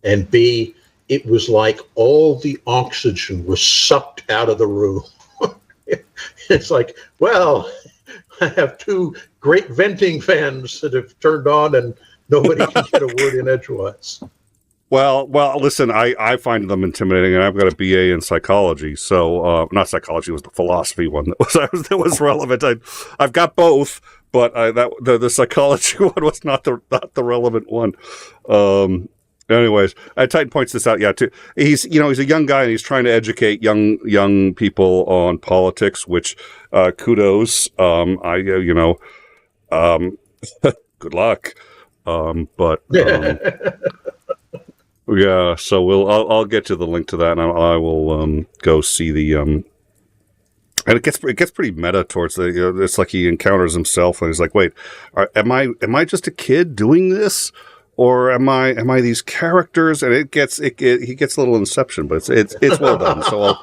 and B, it was like all the oxygen was sucked out of the room. It's like, well. I have two great venting fans that have turned on, and nobody can get a word in edgewise. Well, listen, I find them intimidating, and I've got a BA in psychology, so not psychology, it was the philosophy one that was relevant. I've got both, but the psychology one was not the relevant one. Anyways, Titan points this out. Yeah, too. He's a young guy, and he's trying to educate young people on politics. Which kudos. Good luck. But yeah. So I'll get you the link to that, and I will go see the And it gets pretty meta towards the. It's like he encounters himself, and he's like, "Wait, am I just a kid doing this?" Or am I these characters? And he gets a little Inception, but it's well done. So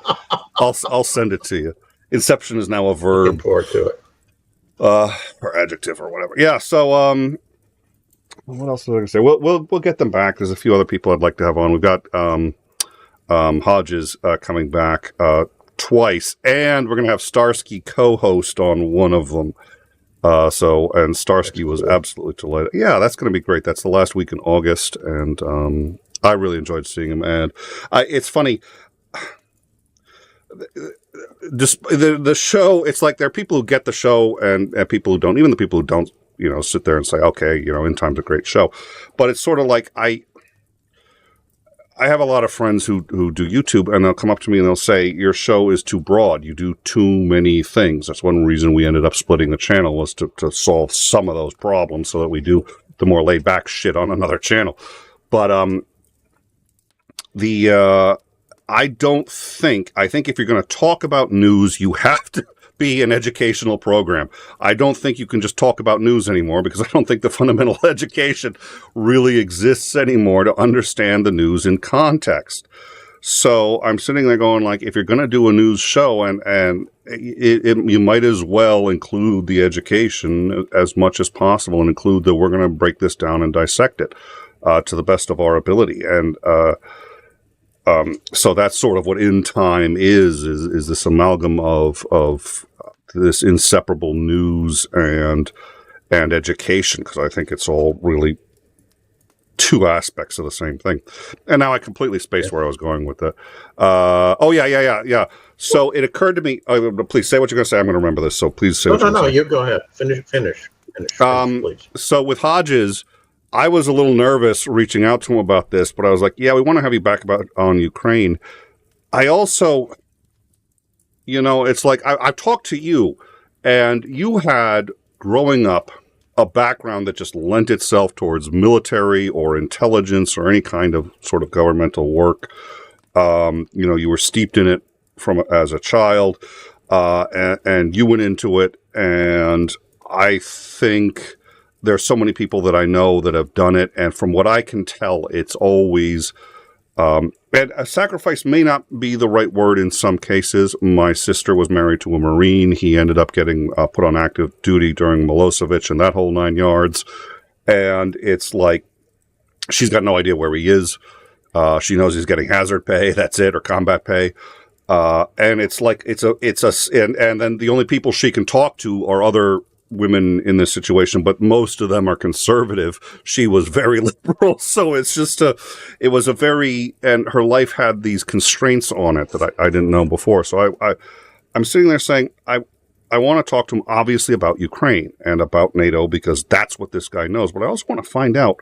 I'll send it to you. Inception is now a verb. Looking forward to it. Or adjective or whatever. Yeah. So what else was I going to say? We'll get them back. There's a few other people I'd like to have on. We've got Hodges coming back twice, and we're going to have Starsky co-host on one of them. And Starsky was absolutely delighted. Yeah, that's going to be great. That's the last week in August, and I really enjoyed seeing him. And it's funny. the show, it's like there are people who get the show and people who don't. Even the people who don't, sit there and say, okay, In Time's a great show. But it's sort of like I have a lot of friends who do YouTube, and they'll come up to me and they'll say, your show is too broad. You do too many things. That's one reason we ended up splitting the channel, was to solve some of those problems so that we do the more laid back shit on another channel. But I think if you're going to talk about news, you have to be an educational program. I don't think you can just talk about news anymore, because I don't think the fundamental education really exists anymore to understand the news in context. So I'm sitting there going, like, if you're going to do a news show, and you might as well include the education as much as possible, and include that we're going to break this down and dissect it to the best of our ability. And so that's sort of what In Time is this amalgam of this inseparable news and education, because I think it's all really two aspects of the same thing. And now I completely spaced where I was going with it. Yeah. So it occurred to me, please say what you're going to say. I'm going to remember this, so please say what you're going to say. You go ahead. Finish, please. So with Hodges, I was a little nervous reaching out to him about this, but I was like, yeah, we want to have you back on Ukraine. I also, it's like I've talked to you, and you had, growing up, a background that just lent itself towards military or intelligence or any kind of sort of governmental work. You were steeped in it as a child, and you went into it, and I think there's so many people that I know that have done it, and from what I can tell, it's always, and a sacrifice may not be the right word in some cases. My sister was married to a Marine. He ended up getting put on active duty during Milosevic and that whole 9 yards. And it's like, she's got no idea where he is. She knows he's getting hazard pay, that's it, or combat pay. And it's like, and then the only people she can talk to are other women in this situation, but most of them are conservative. She was very liberal. So it's just and her life had these constraints on it that I didn't know before. So I'm sitting there saying, I want to talk to him obviously about Ukraine and about NATO, because that's what this guy knows. But I also want to find out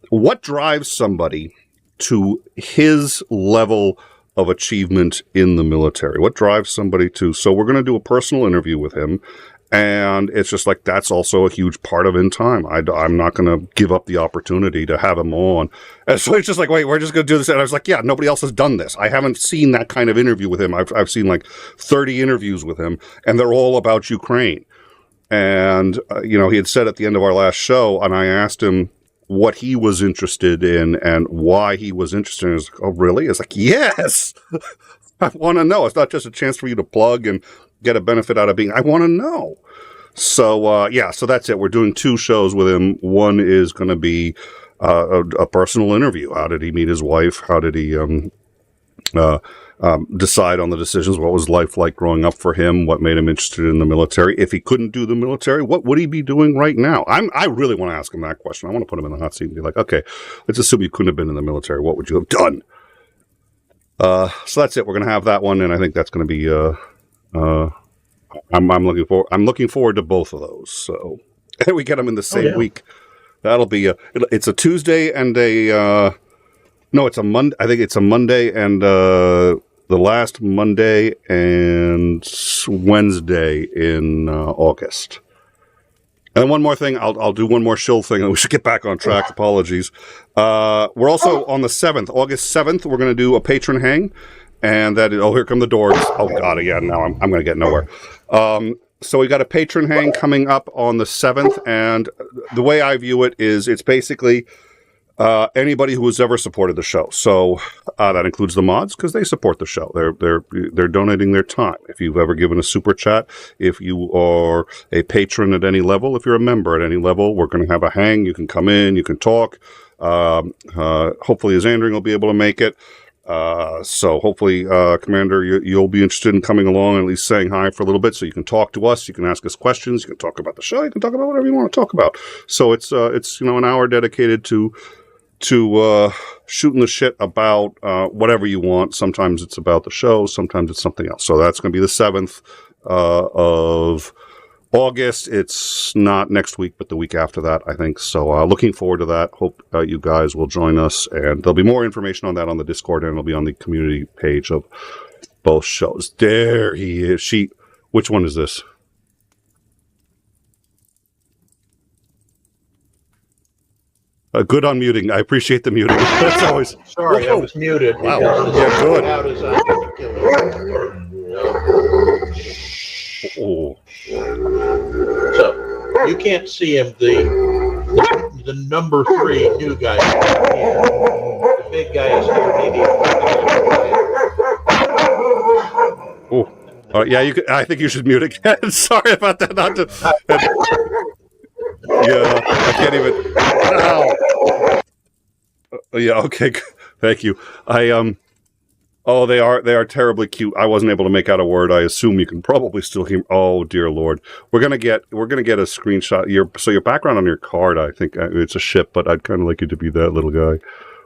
what drives somebody to his level of achievement in the military. What drives somebody to, so we're going to do a personal interview with him. And it's just like, that's also a huge part of In Time. I'm not going to give up the opportunity to have him on. And so it's just like, wait, we're just going to do this. And I was like, yeah, nobody else has done this. I haven't seen that kind of interview with him. I've seen like 30 interviews with him, and they're all about Ukraine. And, he had said at the end of our last show, and I asked him what he was interested in and why he was interested in. He was like, oh, really? It's like, yes, I want to know. It's not just a chance for you to plug and get a benefit out of being, I want to know. So, so that's it. We're doing 2 shows with him. One is going to be a personal interview. How did he meet his wife? How did he decide on the decisions? What was life like growing up for him? What made him interested in the military? If he couldn't do the military, what would he be doing right now? I really want to ask him that question. I want to put him in the hot seat and be like, okay, let's assume you couldn't have been in the military. What would you have done? So that's it. We're going to have that one, and I think that's going to be I'm looking forward to both of those. So we get them in the same week. That'll be it's a Tuesday and it's a Monday. I think it's a Monday and the last Monday and Wednesday in August. And one more thing, I'll do one more shill thing, and we should get back on track. Apologies. We're also on the 7th, August 7th. We're going to do a patron hang. And that is, here come the doors. Oh, God, again, now I'm going to get nowhere. So we got a patron hang coming up on the 7th, and the way I view it is it's basically anybody who has ever supported the show. So that includes the mods, because they support the show. They're donating their time. If you've ever given a super chat, if you are a patron at any level, if you're a member at any level, we're going to have a hang. You can come in, you can talk. Hopefully Xandring will be able to make it. So hopefully, Commander, you'll be interested in coming along and at least saying hi for a little bit, so you can talk to us, you can ask us questions, you can talk about the show, you can talk about whatever you want to talk about. So it's an hour dedicated to to shooting the shit about whatever you want. Sometimes it's about the show, sometimes it's something else. So that's going to be the 7th of August. It's not next week, but the week after that, I think. So looking forward to that. Hope you guys will join us. And there'll be more information on that on the Discord, and it'll be on the community page of both shows. There he is. Which one is this? Good unmuting. I appreciate the muting. That's always... Sorry, I was muted. Wow. Yeah, good. Oh. So, you can't see him. The number 3 new guy. The big guy is here. Maybe. Oh. Yeah, I think you should mute again. Sorry about that. Not to... Yeah, I can't even... Ow. Yeah, okay. Thank you. Oh, they are terribly cute. I wasn't able to make out a word. I assume you can probably still hear. Oh, dear Lord. We're gonna get a screenshot. Your background on your card, I think it's a ship, but I'd kind of like you to be that little guy.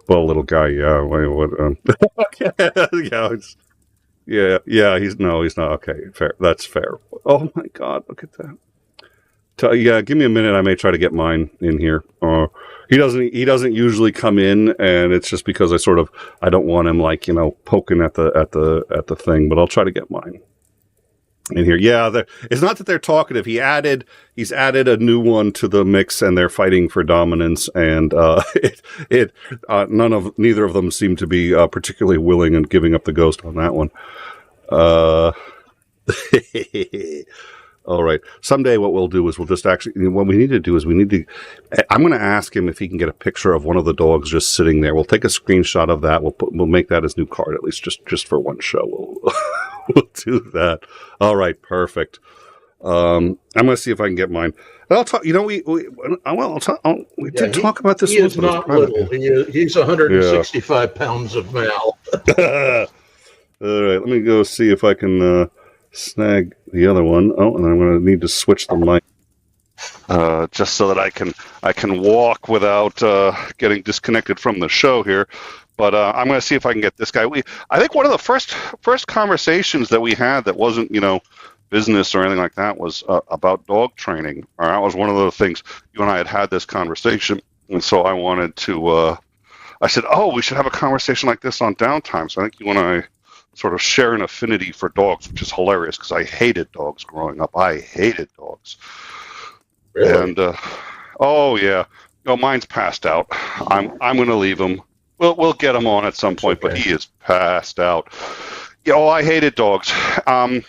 Well, little guy, yeah. Yeah. He's not. Okay, fair. That's fair. Oh my God, look at that. Yeah, give me a minute. I may try to get mine in here. He doesn't usually come in, and it's just because I don't want him poking at the thing. But I'll try to get mine in here. Yeah, it's not that they're talkative. He's added a new one to the mix, and they're fighting for dominance. And neither of them seem to be particularly willing and giving up the ghost on that one. All right. Someday what we'll do is what we need to do is I'm going to ask him if he can get a picture of one of the dogs just sitting there. We'll take a screenshot of that. We'll make that his new card, at least just for one show. We'll do that. All right. Perfect. I'm going to see if I can get mine. I'll talk, we did talk about this. He is not little. He's 165 pounds of mal. All right. Let me go see if I can, snag the other one. Oh, and I'm going to need to switch the mic just so that I can walk without getting disconnected from the show here. But I'm going to see if I can get this guy. I think one of the first conversations that we had that wasn't business or anything like that was about dog training. That was one of the things you and I had this conversation, and so I wanted to. I said, we should have a conversation like this on downtime. So I think you and I sort of share an affinity for dogs, which is hilarious because I hated dogs growing up. I hated dogs. Really? And oh yeah, mine's passed out. I'm going to leave him. We'll get him on at some point, but he is passed out. I hated dogs. My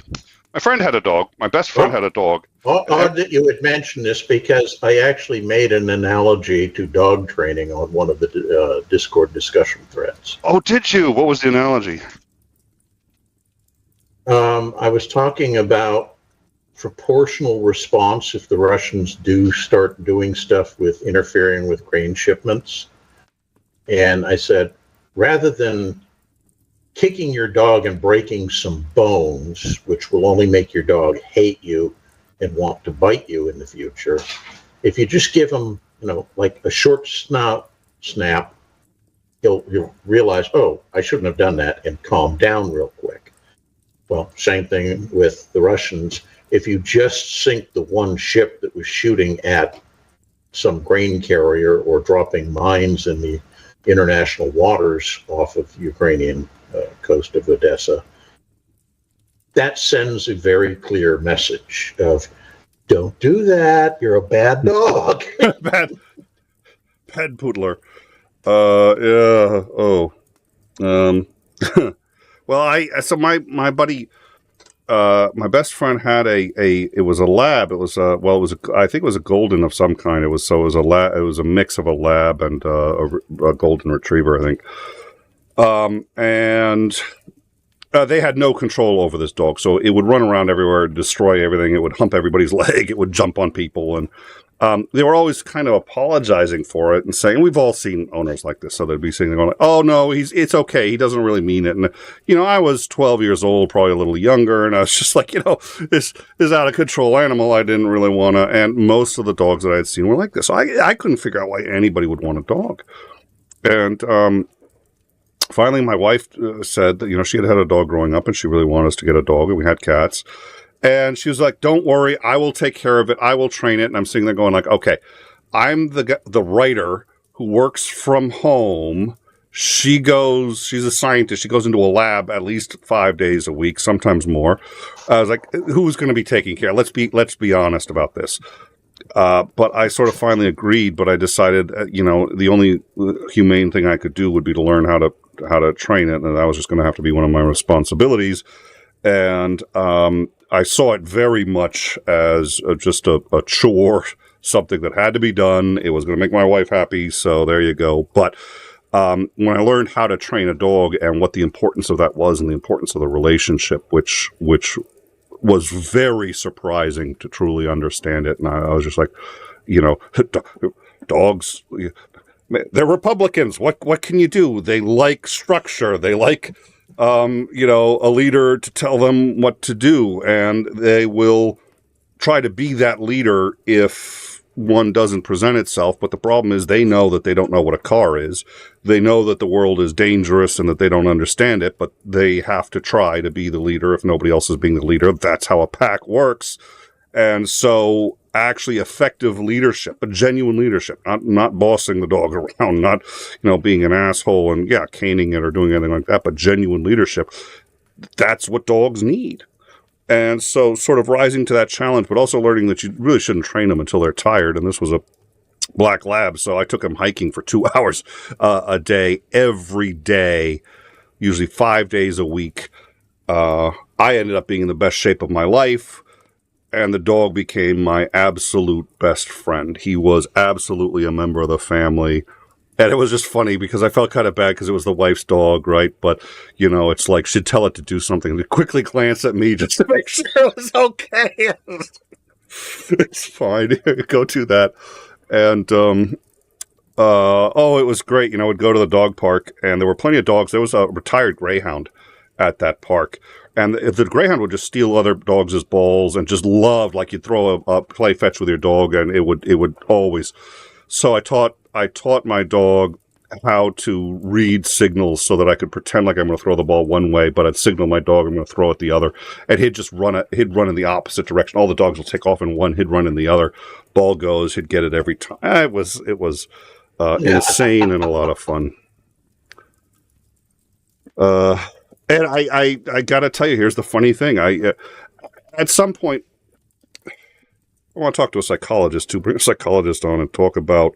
friend had a dog. My best friend had a dog. Odd that you would mention this because I actually made an analogy to dog training on one of the Discord discussion threads. Oh, did you? What was the analogy? I was talking about proportional response if the Russians do start doing stuff with interfering with grain shipments. And I said, rather than kicking your dog and breaking some bones, which will only make your dog hate you and want to bite you in the future, if you just give him, like a short snap, he'll realize, I shouldn't have done that, and calm down real quick. Well, same thing with the Russians. If you just sink the one ship that was shooting at some grain carrier or dropping mines in the international waters off of Ukrainian coast of Odessa, that sends a very clear message of, don't do that, you're a bad dog. bad poodler. Well, my buddy, my best friend had it was a lab. It was I think it was a golden of some kind. It was a lab. It was a mix of a lab and a golden retriever, I think. And they had no control over this dog, so it would run around everywhere, destroy everything. It would hump everybody's leg. It would jump on people, and they were always kind of apologizing for it and saying, we've all seen owners like this, so they'd be sitting there going, oh no, it's okay, he doesn't really mean it. And I was 12 years old, probably a little younger, and I was just like, this is out of control animal. I didn't really want to, and most of the dogs that I had seen were like this. So I couldn't figure out why anybody would want a dog. And finally, my wife said that, she had a dog growing up and she really wanted us to get a dog, and we had cats. And she was like, don't worry, I will take care of it. I will train it. And I'm sitting there going like, okay, I'm the writer who works from home. She's a scientist. She goes into a lab at least 5 days a week, sometimes more. I was like, who's going to be taking care? Let's be honest about this. But I sort of finally agreed, but I decided, the only humane thing I could do would be to learn how to train it. And that was just going to have to be one of my responsibilities. And I saw it very much as just a chore, something that had to be done. It was going to make my wife happy, so there you go. But when I learned how to train a dog and what the importance of that was and the importance of the relationship, which was very surprising to truly understand it. And I was just like, dogs, they're Republicans. What can you do? They like structure. They like a leader to tell them what to do, and they will try to be that leader if one doesn't present itself. But the problem is they know that they don't know what a car is. They know that the world is dangerous and that they don't understand it, but they have to try to be the leader if nobody else is being the leader. That's how a pack works. And so actually effective leadership, a genuine leadership, not bossing the dog around, not, being an asshole and caning it or doing anything like that, but genuine leadership. That's what dogs need. And so sort of rising to that challenge, but also learning that you really shouldn't train them until they're tired. And this was a black lab, so I took him hiking for 2 hours a day, every day, usually 5 days a week. I ended up being in the best shape of my life. And the dog became my absolute best friend. He was absolutely a member of the family. And it was just funny because I felt kind of bad because it was the wife's dog, right? But, it's like she'd tell it to do something. They'd quickly glance at me just to make sure it was okay. It's fine. Go do that. And, it was great. We'd go to the dog park and there were plenty of dogs. There was a retired greyhound at that park. And the greyhound would just steal other dogs' balls and just loved, like you'd throw a play fetch with your dog, and it would always. So I taught my dog how to read signals so that I could pretend like I'm going to throw the ball one way, but I'd signal my dog I'm going to throw it the other, and he'd just run in the opposite direction. All the dogs will take off in one, he'd run in the other. Ball goes, he'd get it every time. It was insane and a lot of fun. And I got to tell you, here's the funny thing. At some point, I want to talk to a psychologist to bring a psychologist on and talk about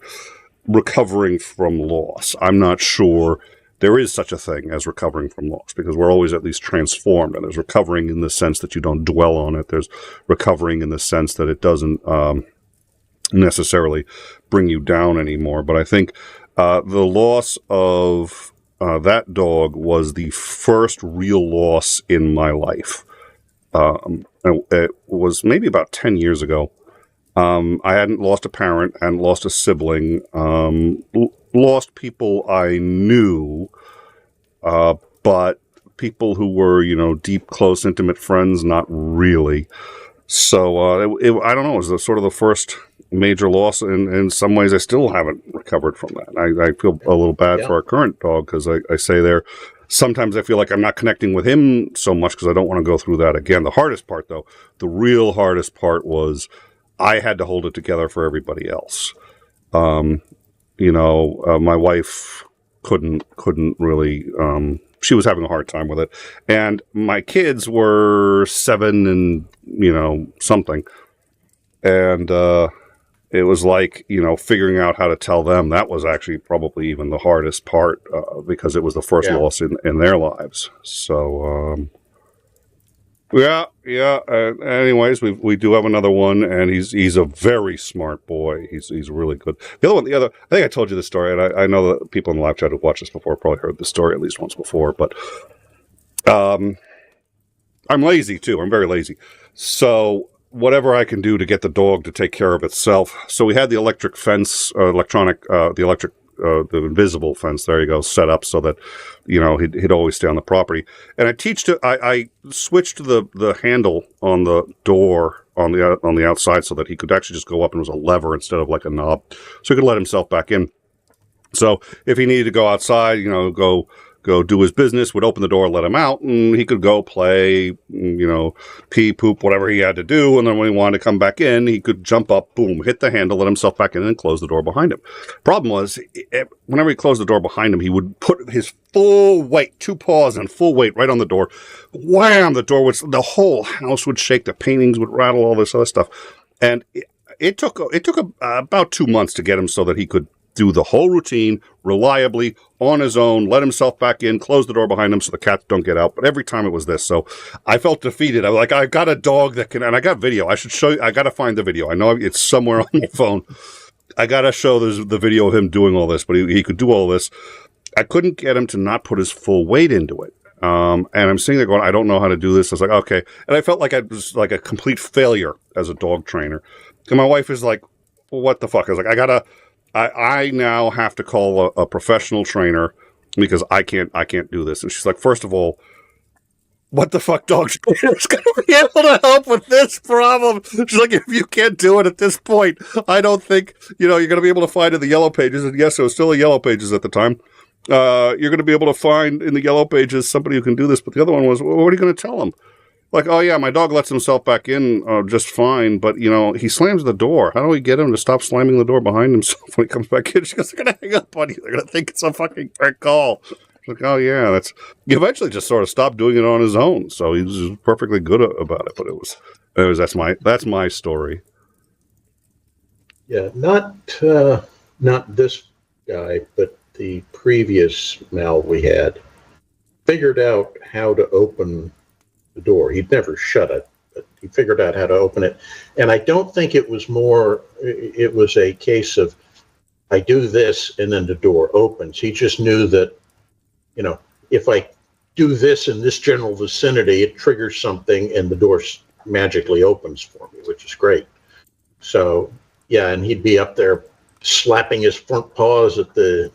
recovering from loss. I'm not sure there is such a thing as recovering from loss because we're always at least transformed. And there's recovering in the sense that you don't dwell on it. There's recovering in the sense that it doesn't necessarily bring you down anymore. But I think the loss of that dog was the first real loss in my life. It was maybe about 10 years ago. I hadn't lost a parent, hadn't lost a sibling, lost people I knew, but people who were, deep, close, intimate friends, not really. So I don't know, it was sort of the first major loss. In some ways, I still haven't recovered from that. I feel a little bad for our current dog because I say there, sometimes I feel like I'm not connecting with him so much because I don't want to go through that again. The hardest part, though, the real hardest part was I had to hold it together for everybody else. My wife couldn't really, she was having a hard time with it. And my kids were 7 and, something. And it was like, figuring out how to tell them. That was actually probably even the hardest part because it was the first loss in their lives. So, anyways, we do have another one, and he's a very smart boy. He's really good. I think I told you this story, and I know that people in the live chat who've watched this before probably heard this story at least once before, but I'm lazy too. I'm very lazy. So whatever I can do to get the dog to take care of itself. So we had the electric fence, the invisible fence, there you go, set up so that, he'd always stay on the property. And I switched the handle on the door on the outside so that he could actually just go up and it was a lever instead of like a knob. So he could let himself back in. So if he needed to go outside, go do his business, would open the door, let him out, and he could go play, pee, poop, whatever he had to do. And then when he wanted to come back in, he could jump up, boom, hit the handle, let himself back in, and close the door behind him. Problem was, whenever he closed the door behind him, he would put his full weight, 2 paws and full weight right on the door. Wham! The whole house would shake, the paintings would rattle, all this other stuff. And it took about 2 months to get him so that he could do the whole routine reliably on his own, let himself back in, close the door behind him so the cats don't get out. But every time it was this. So I felt defeated. I was like, I got a dog that can, and I got video. I should show you. I got to find the video. I know it's somewhere on my phone. I got to show the video of him doing all this, but he could do all this. I couldn't get him to not put his full weight into it. And I'm sitting there going, I don't know how to do this. I was like, okay. And I felt like I was like a complete failure as a dog trainer. And my wife is like, well, what the fuck? I was like, I now have to call a professional trainer because I can't do this. And she's like, first of all, what the fuck dog trainer is going to be able to help with this problem? She's like, if you can't do it at this point, I don't think, you're going to be able to find in the yellow pages. And yes, it was still a yellow pages at the time. You're going to be able to find in the yellow pages somebody who can do this. But the other one was, well, what are you going to tell them? Like, oh yeah, my dog lets himself back in just fine, but he slams the door. How do we get him to stop slamming the door behind himself when he comes back in? She goes, they're going to hang up on you. They're going to think it's a fucking prank call. Like, oh yeah, he eventually just sort of stopped doing it on his own. So he was perfectly good about it. But that's my story. Yeah, not this guy, but the previous Mal we had figured out how to open the door. He'd never shut it, but he figured out how to open it. And I don't think it was a case of I do this and then the door opens. He just knew that, if I do this in this general vicinity, it triggers something and the door magically opens for me, which is great. So yeah, and he'd be up there slapping his front paws at the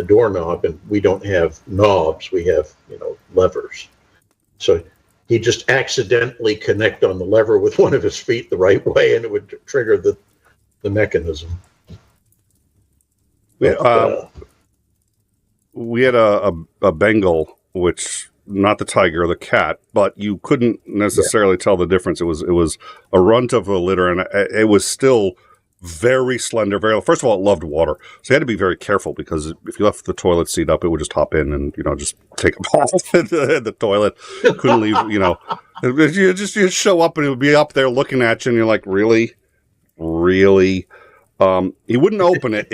doorknob, and we don't have knobs, we have, levers. So he'd just accidentally connect on the lever with one of his feet the right way, and it would trigger the mechanism. We had a Bengal, which not the tiger, the cat, but you couldn't necessarily tell the difference. It was a runt of a litter, and it was still very slender. First of all, it loved water, so you had to be very careful because if you left the toilet seat up, it would just hop in and just take a bath in the toilet. Couldn't leave. You show up and it would be up there looking at you, and you're like, really. He wouldn't open it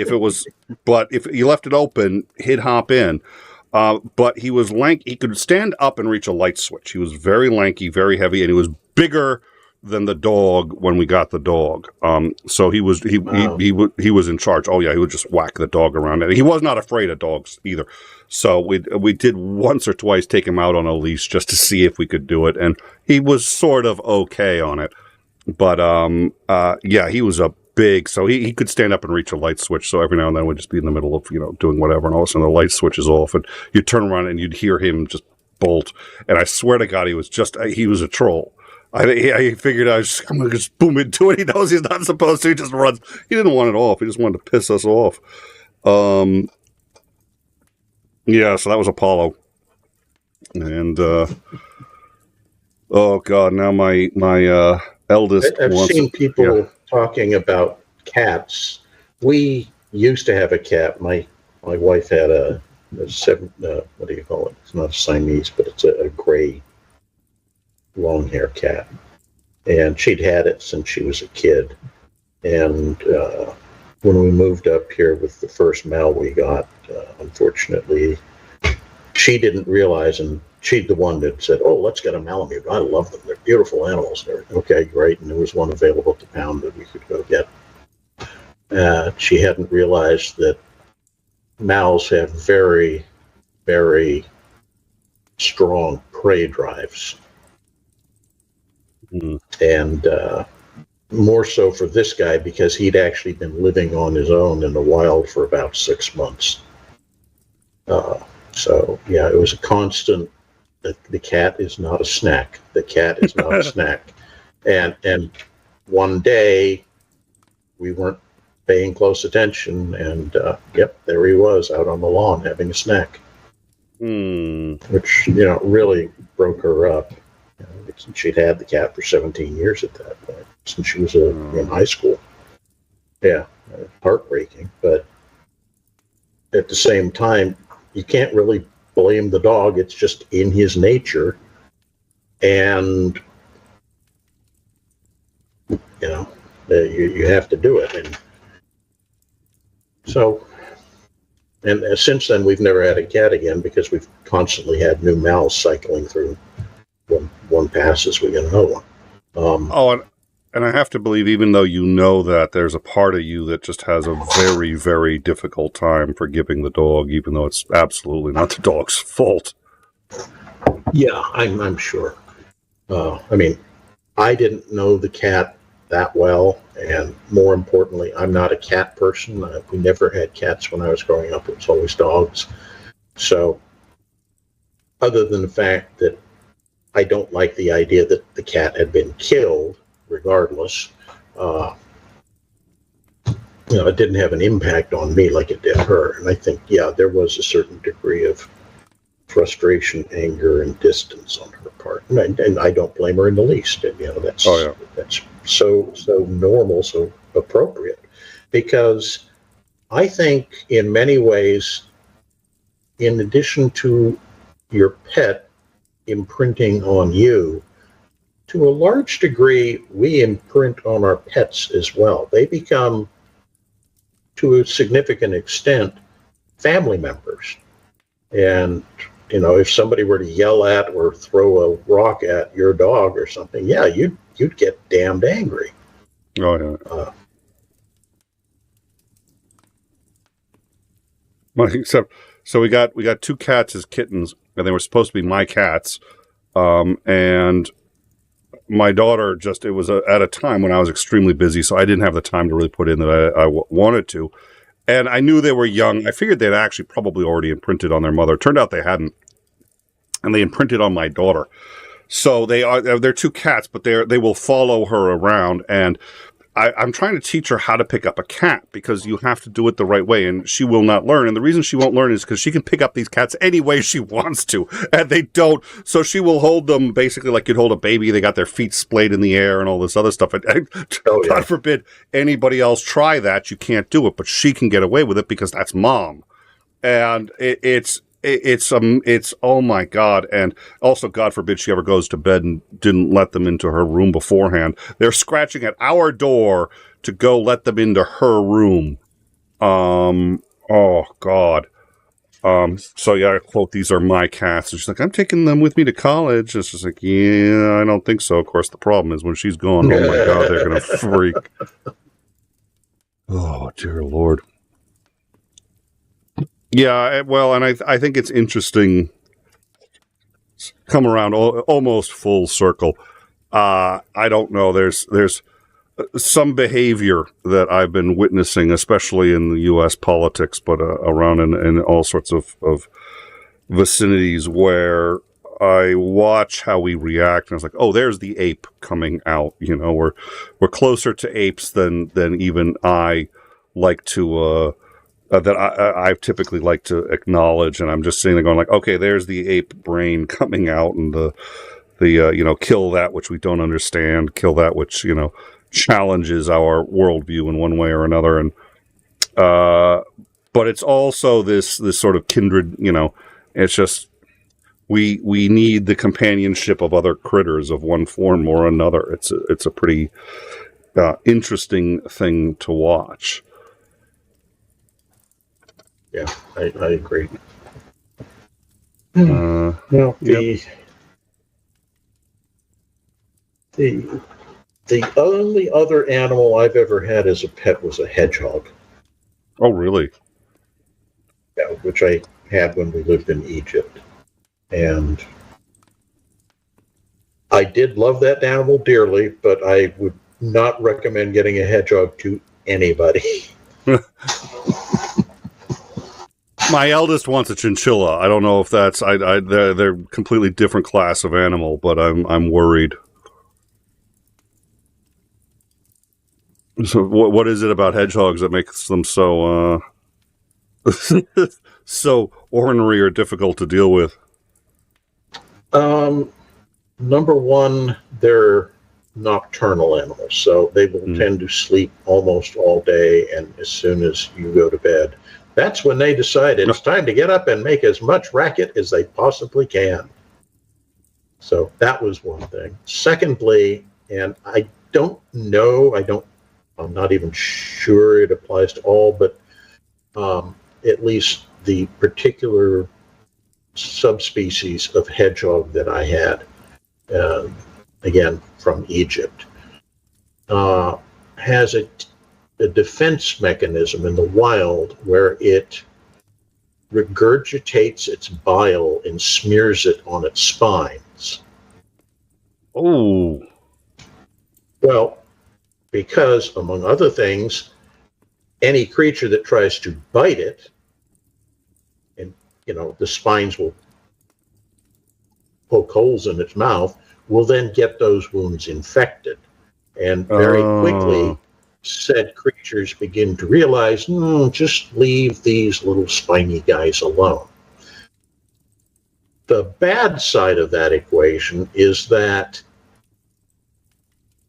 but if you left it open, he'd hop in. But he was lanky. He could stand up and reach a light switch. He was very lanky, very heavy, and he was bigger than the dog when we got the dog. So he was in charge. Oh yeah, he would just whack the dog around. And he was not afraid of dogs either. So we did once or twice take him out on a leash just to see if we could do it, and he was sort of okay on it. But yeah, he was a big, so he could stand up and reach a light switch. So every now and then we'd just be in the middle of doing whatever, and all of a sudden the light switch is off, and you'd turn around and you'd hear him just bolt. And I swear to God, he was a troll. I figured I'm going to just boom into it. He knows he's not supposed to. He just runs. He didn't want it off. He just wanted to piss us off. Yeah, so that was Apollo. And, oh God, now my eldest I've seen people talking about cats. We used to have a cat. My wife had a what do you call it? It's not a Siamese, but it's a gray long hair cat, and she'd had it since she was a kid. And when we moved up here with the first Mal we got, unfortunately, she didn't realize, and she's the one that said, "Oh, let's get a Malamute. I love them. They're beautiful animals." Okay, great. And there was one available to pound that we could go get. She hadn't realized that Mals have very, very strong prey drives. And more so for this guy because he'd actually been living on his own in the wild for about 6 months. So yeah, it was a constant. The cat is not a snack. The cat is not a snack. And one day we weren't paying close attention, and yep, there he was out on the lawn having a snack, which really broke her up. She'd had the cat for 17 years at that point, since she was in high school. Yeah, heartbreaking, but at the same time, you can't really blame the dog. It's just in his nature, and you have to do it. And so, and since then, we've never had a cat again because we've constantly had new mouths cycling through. When one passes, we get another one. And I have to believe, even though you know that, there's a part of you that just has a very, very difficult time forgiving the dog, even though it's absolutely not the dog's fault. Yeah, I'm sure. I mean, I didn't know the cat that well, and more importantly, I'm not a cat person. We never had cats when I was growing up. It was always dogs. So, other than the fact that I don't like the idea that the cat had been killed, regardless, it didn't have an impact on me like it did her. And I think, there was a certain degree of frustration, anger, and distance on her part. And I don't blame her in the least. That's so normal, so appropriate. Because I think in many ways, in addition to your pet imprinting on you, to a large degree, we imprint on our pets as well. They become, to a significant extent, family members. And, if somebody were to yell at or throw a rock at your dog or something, you'd get damned angry. Oh, yeah. So we got 2 cats as kittens, and they were supposed to be my cats. And my daughter it was at a time when I was extremely busy, so I didn't have the time to really put in that I wanted to. And I knew they were young. I figured they'd actually probably already imprinted on their mother. Turned out they hadn't. And they imprinted on my daughter. So they're 2 cats, but they will follow her around. And I'm trying to teach her how to pick up a cat, because you have to do it the right way, and she will not learn. And the reason she won't learn is because she can pick up these cats any way she wants to, and they don't. So she will hold them basically like you'd hold a baby. They got their feet splayed in the air and all this other stuff. God forbid anybody else try that. You can't do it, but she can get away with it because that's mom. And it's oh my God. And also, God forbid she ever goes to bed and didn't let them into her room beforehand. They're scratching at our door to go let them into her room. Oh God. So yeah, I quote, "These are my cats." And she's like, "I'm taking them with me to college." It's just like, yeah, I don't think so. Of course, the problem is when she's gone, oh my God, they're going to freak. Oh, dear Lord. Yeah, well, and I think it's interesting, come around almost full circle. I don't know, there's some behavior that I've been witnessing, especially in the U.S. politics, but around in all sorts of vicinities, where I watch how we react, and I was like, oh, there's the ape coming out. We're closer to apes than even I like to that I typically like to acknowledge, and I'm just sitting there going like, okay, there's the ape brain coming out, and the kill that which we don't understand, kill that which challenges our worldview in one way or another, and but it's also this sort of kindred, it's just we need the companionship of other critters of one form or another. It's a pretty interesting thing to watch. Yeah, I agree. The only other animal I've ever had as a pet was a hedgehog. Oh, really? Yeah, which I had when we lived in Egypt. And I did love that animal dearly, but I would not recommend getting a hedgehog to anybody. My eldest wants a chinchilla. I don't know if that's they're completely different class of animal, but I'm worried. So what is it about hedgehogs that makes them so so ornery or difficult to deal with? Number one, they're nocturnal animals, so they will tend to sleep almost all day, and as soon as you go to bed, that's when they decide it's time to get up and make as much racket as they possibly can. So that was one thing. Secondly, and I don't know, I'm not even sure it applies to all, but at least the particular subspecies of hedgehog that I had, again, from Egypt, has a defense mechanism in the wild where it regurgitates its bile and smears it on its spines. Oh. Well, because, among other things, any creature that tries to bite it, and, the spines will poke holes in its mouth, will then get those wounds infected. And very quickly, said creatures begin to realize, just leave these little spiny guys alone. The bad side of that equation is that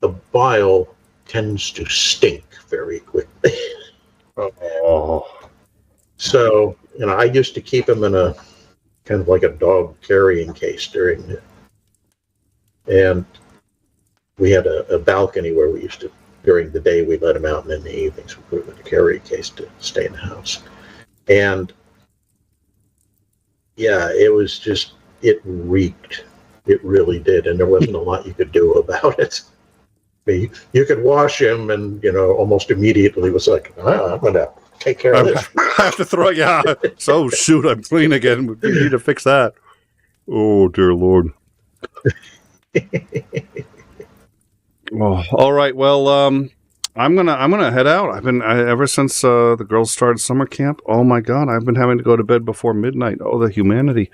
the bile tends to stink very quickly. So, I used to keep them in a kind of like a dog carrying case and we had a balcony where we used to, during the day, we let them out, and in the evenings we put them in a carrying case to stay in the house. And yeah, it was just, it reeked. It really did. And there wasn't a lot you could do about it. You could wash him, and, almost immediately was like, I'm going to take care of this. I have to throw, So, shoot, I'm clean again. We need to fix that. Oh, dear Lord. Oh, all right. Well, I'm gonna head out. Ever since the girls started summer camp. Oh my God, I've been having to go to bed before midnight. Oh, the humanity.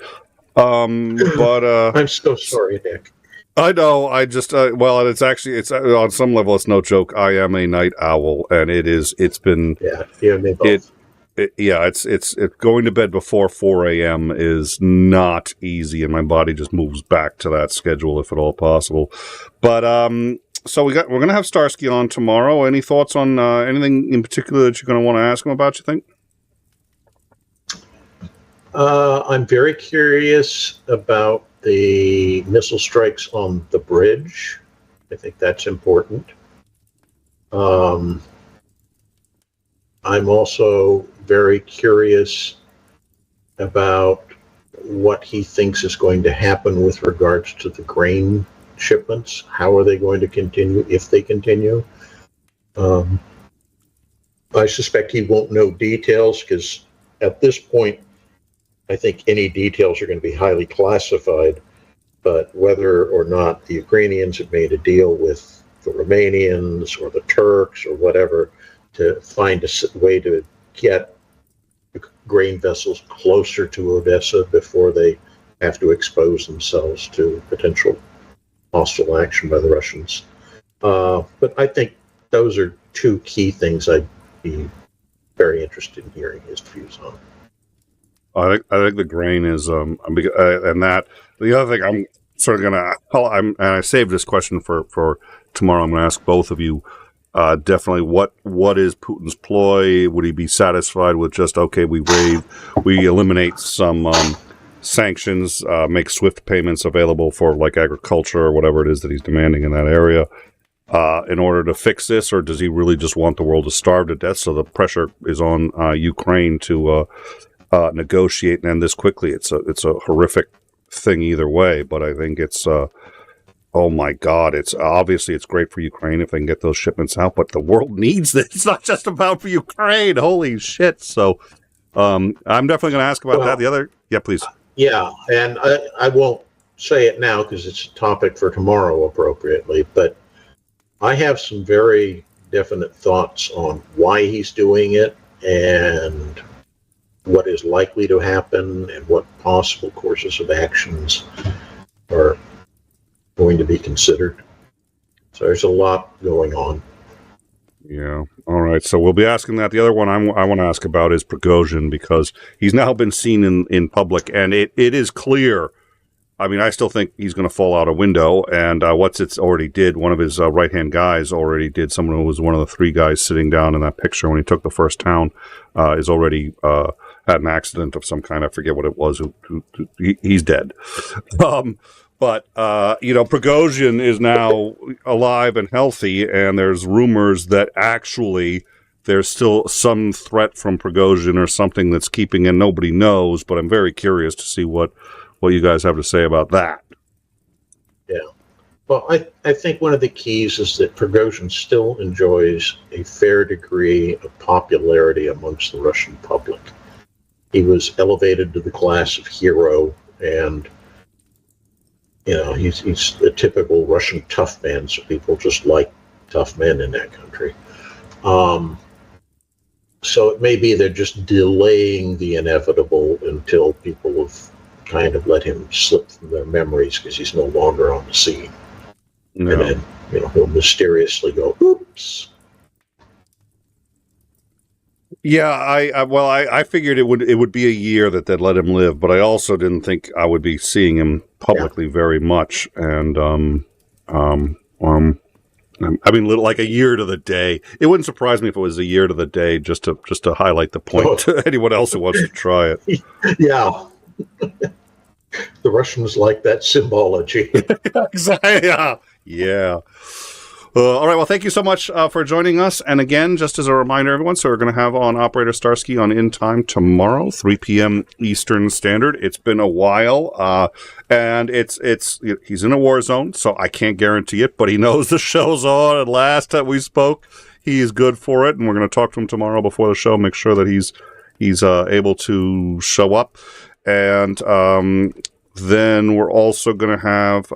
But I'm so sorry, Nick. I know. I just well, it's on some level, it's no joke. I am a night owl, and it's been it's going to bed before 4 a.m. is not easy, and my body just moves back to that schedule if at all possible. But so we're going to have Starsky on tomorrow. Any thoughts on anything in particular that you're going to want to ask him about, you think? I'm very curious about the missile strikes on the bridge. I think that's important. I'm also very curious about what he thinks is going to happen with regards to the grain shipments. How are they going to continue, if they continue? I suspect he won't know details, because at this point, I think any details are going to be highly classified. But whether or not the Ukrainians have made a deal with the Romanians or the Turks or whatever to find a way to get grain vessels closer to Odessa before they have to expose themselves to potential hostile action by the Russians. But I think those are two key things I'd be very interested in hearing his views on. I think the grain is and that the other thing I'm sort of and I saved this question for tomorrow. I'm going to ask both of you definitely what is Putin's ploy? Would he be satisfied with just we eliminate some sanctions, make SWIFT payments available for like agriculture or whatever it is that he's demanding in that area in order to fix this, or does he really just want the world to starve to death? So the pressure is on Ukraine to negotiate and end this quickly. It's a horrific thing either way, but I think it's oh my God, it's great for Ukraine if they can get those shipments out, but the world needs this. It's not just about for Ukraine. Holy shit. So I'm definitely going to ask about that. The other, please. Yeah, and I won't say it now because it's a topic for tomorrow appropriately, but I have some very definite thoughts on why he's doing it and what is likely to happen and what possible courses of actions are going to be considered. So there's a lot going on. Yeah. All right. So we'll be asking that. The other one I want to ask about is Prigozhin, because he's now been seen in public, and it is clear. I mean, I still think he's going to fall out a window, and What's-It's already did. One of his right-hand guys already did. Someone who was one of the three guys sitting down in that picture when he took the first town is already had an accident of some kind. I forget what it was. He's dead. But Prigozhin is now alive and healthy, and there's rumors that actually there's still some threat from Prigozhin or something that's keeping in. Nobody knows, but I'm very curious to see what you guys have to say about that. Yeah. Well, I think one of the keys is that Prigozhin still enjoys a fair degree of popularity amongst the Russian public. He was elevated to the class of hero, and he's a typical Russian tough man, so people just like tough men in that country. So it may be they're just delaying the inevitable until people have kind of let him slip from their memories because he's no longer on the scene. No. And then, he'll mysteriously go, oops. Yeah, I figured it would be a year that they'd let him live, but I also didn't think I would be seeing him publicly very much. And I mean, like a year to the day. It wouldn't surprise me if it was a year to the day, just to highlight the point to anyone else who wants to try it. Yeah. The Russians like that symbology. Exactly. Yeah. All right. Well, thank you so much for joining us. And again, just as a reminder, everyone, so we're going to have on Operator Starsky on In Time tomorrow, 3 p.m. Eastern Standard. It's been a while, and he's in a war zone, so I can't guarantee it, but he knows the show's on. And last time we spoke, he is good for it, and we're going to talk to him tomorrow before the show, make sure that he's able to show up. And then we're also going to have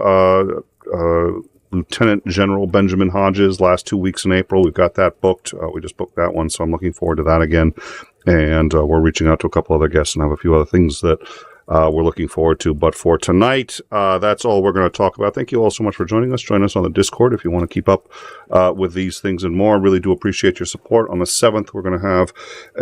Lieutenant General Benjamin Hodges last 2 weeks in April. We've got that booked. We just booked that one, so I'm looking forward to that again. And we're reaching out to a couple other guests and have a few other things that we're looking forward to. But for tonight, that's all we're going to talk about. Thank you all so much for joining us. Join us on the Discord if you want to keep up with these things and more. I really do appreciate your support. On the 7th, we're going to have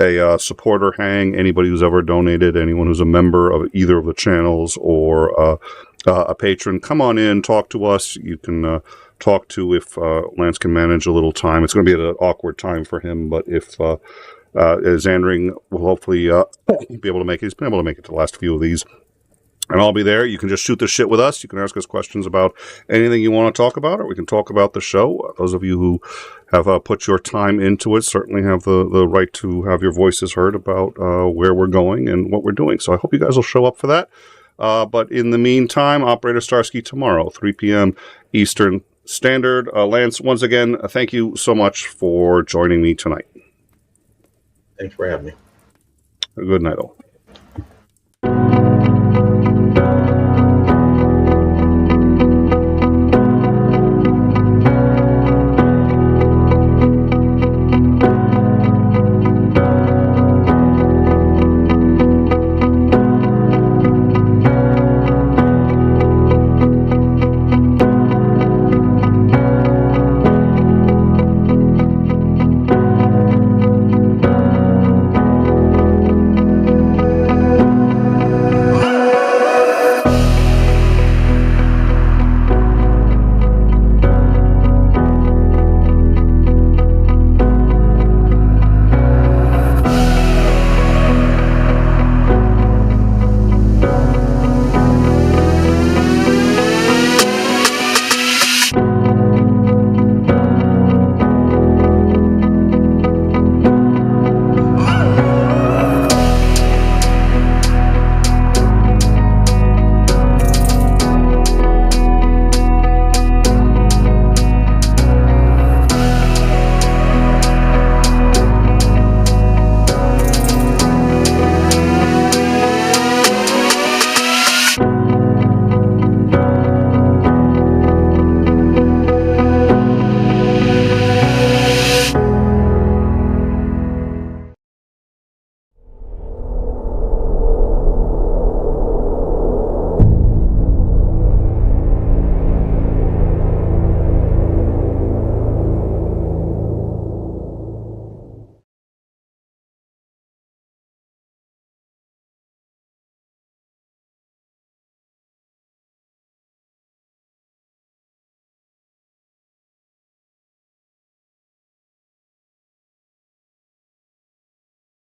a supporter hang. Anybody who's ever donated, anyone who's a member of either of the channels or a patron, come on in, talk to us. You can talk to if Lance can manage a little time. It's going to be at an awkward time for him, but if Zandring will hopefully be able to make it. He's been able to make it to the last few of these. And I'll be there. You can just shoot the shit with us. You can ask us questions about anything you want to talk about, or we can talk about the show. Those of you who have put your time into it certainly have the right to have your voices heard about where we're going and what we're doing. So I hope you guys will show up for that. But in the meantime, Operator Starsky tomorrow, 3 p.m. Eastern Standard. Lance, once again, thank you so much for joining me tonight. Thanks for having me. Good night, all.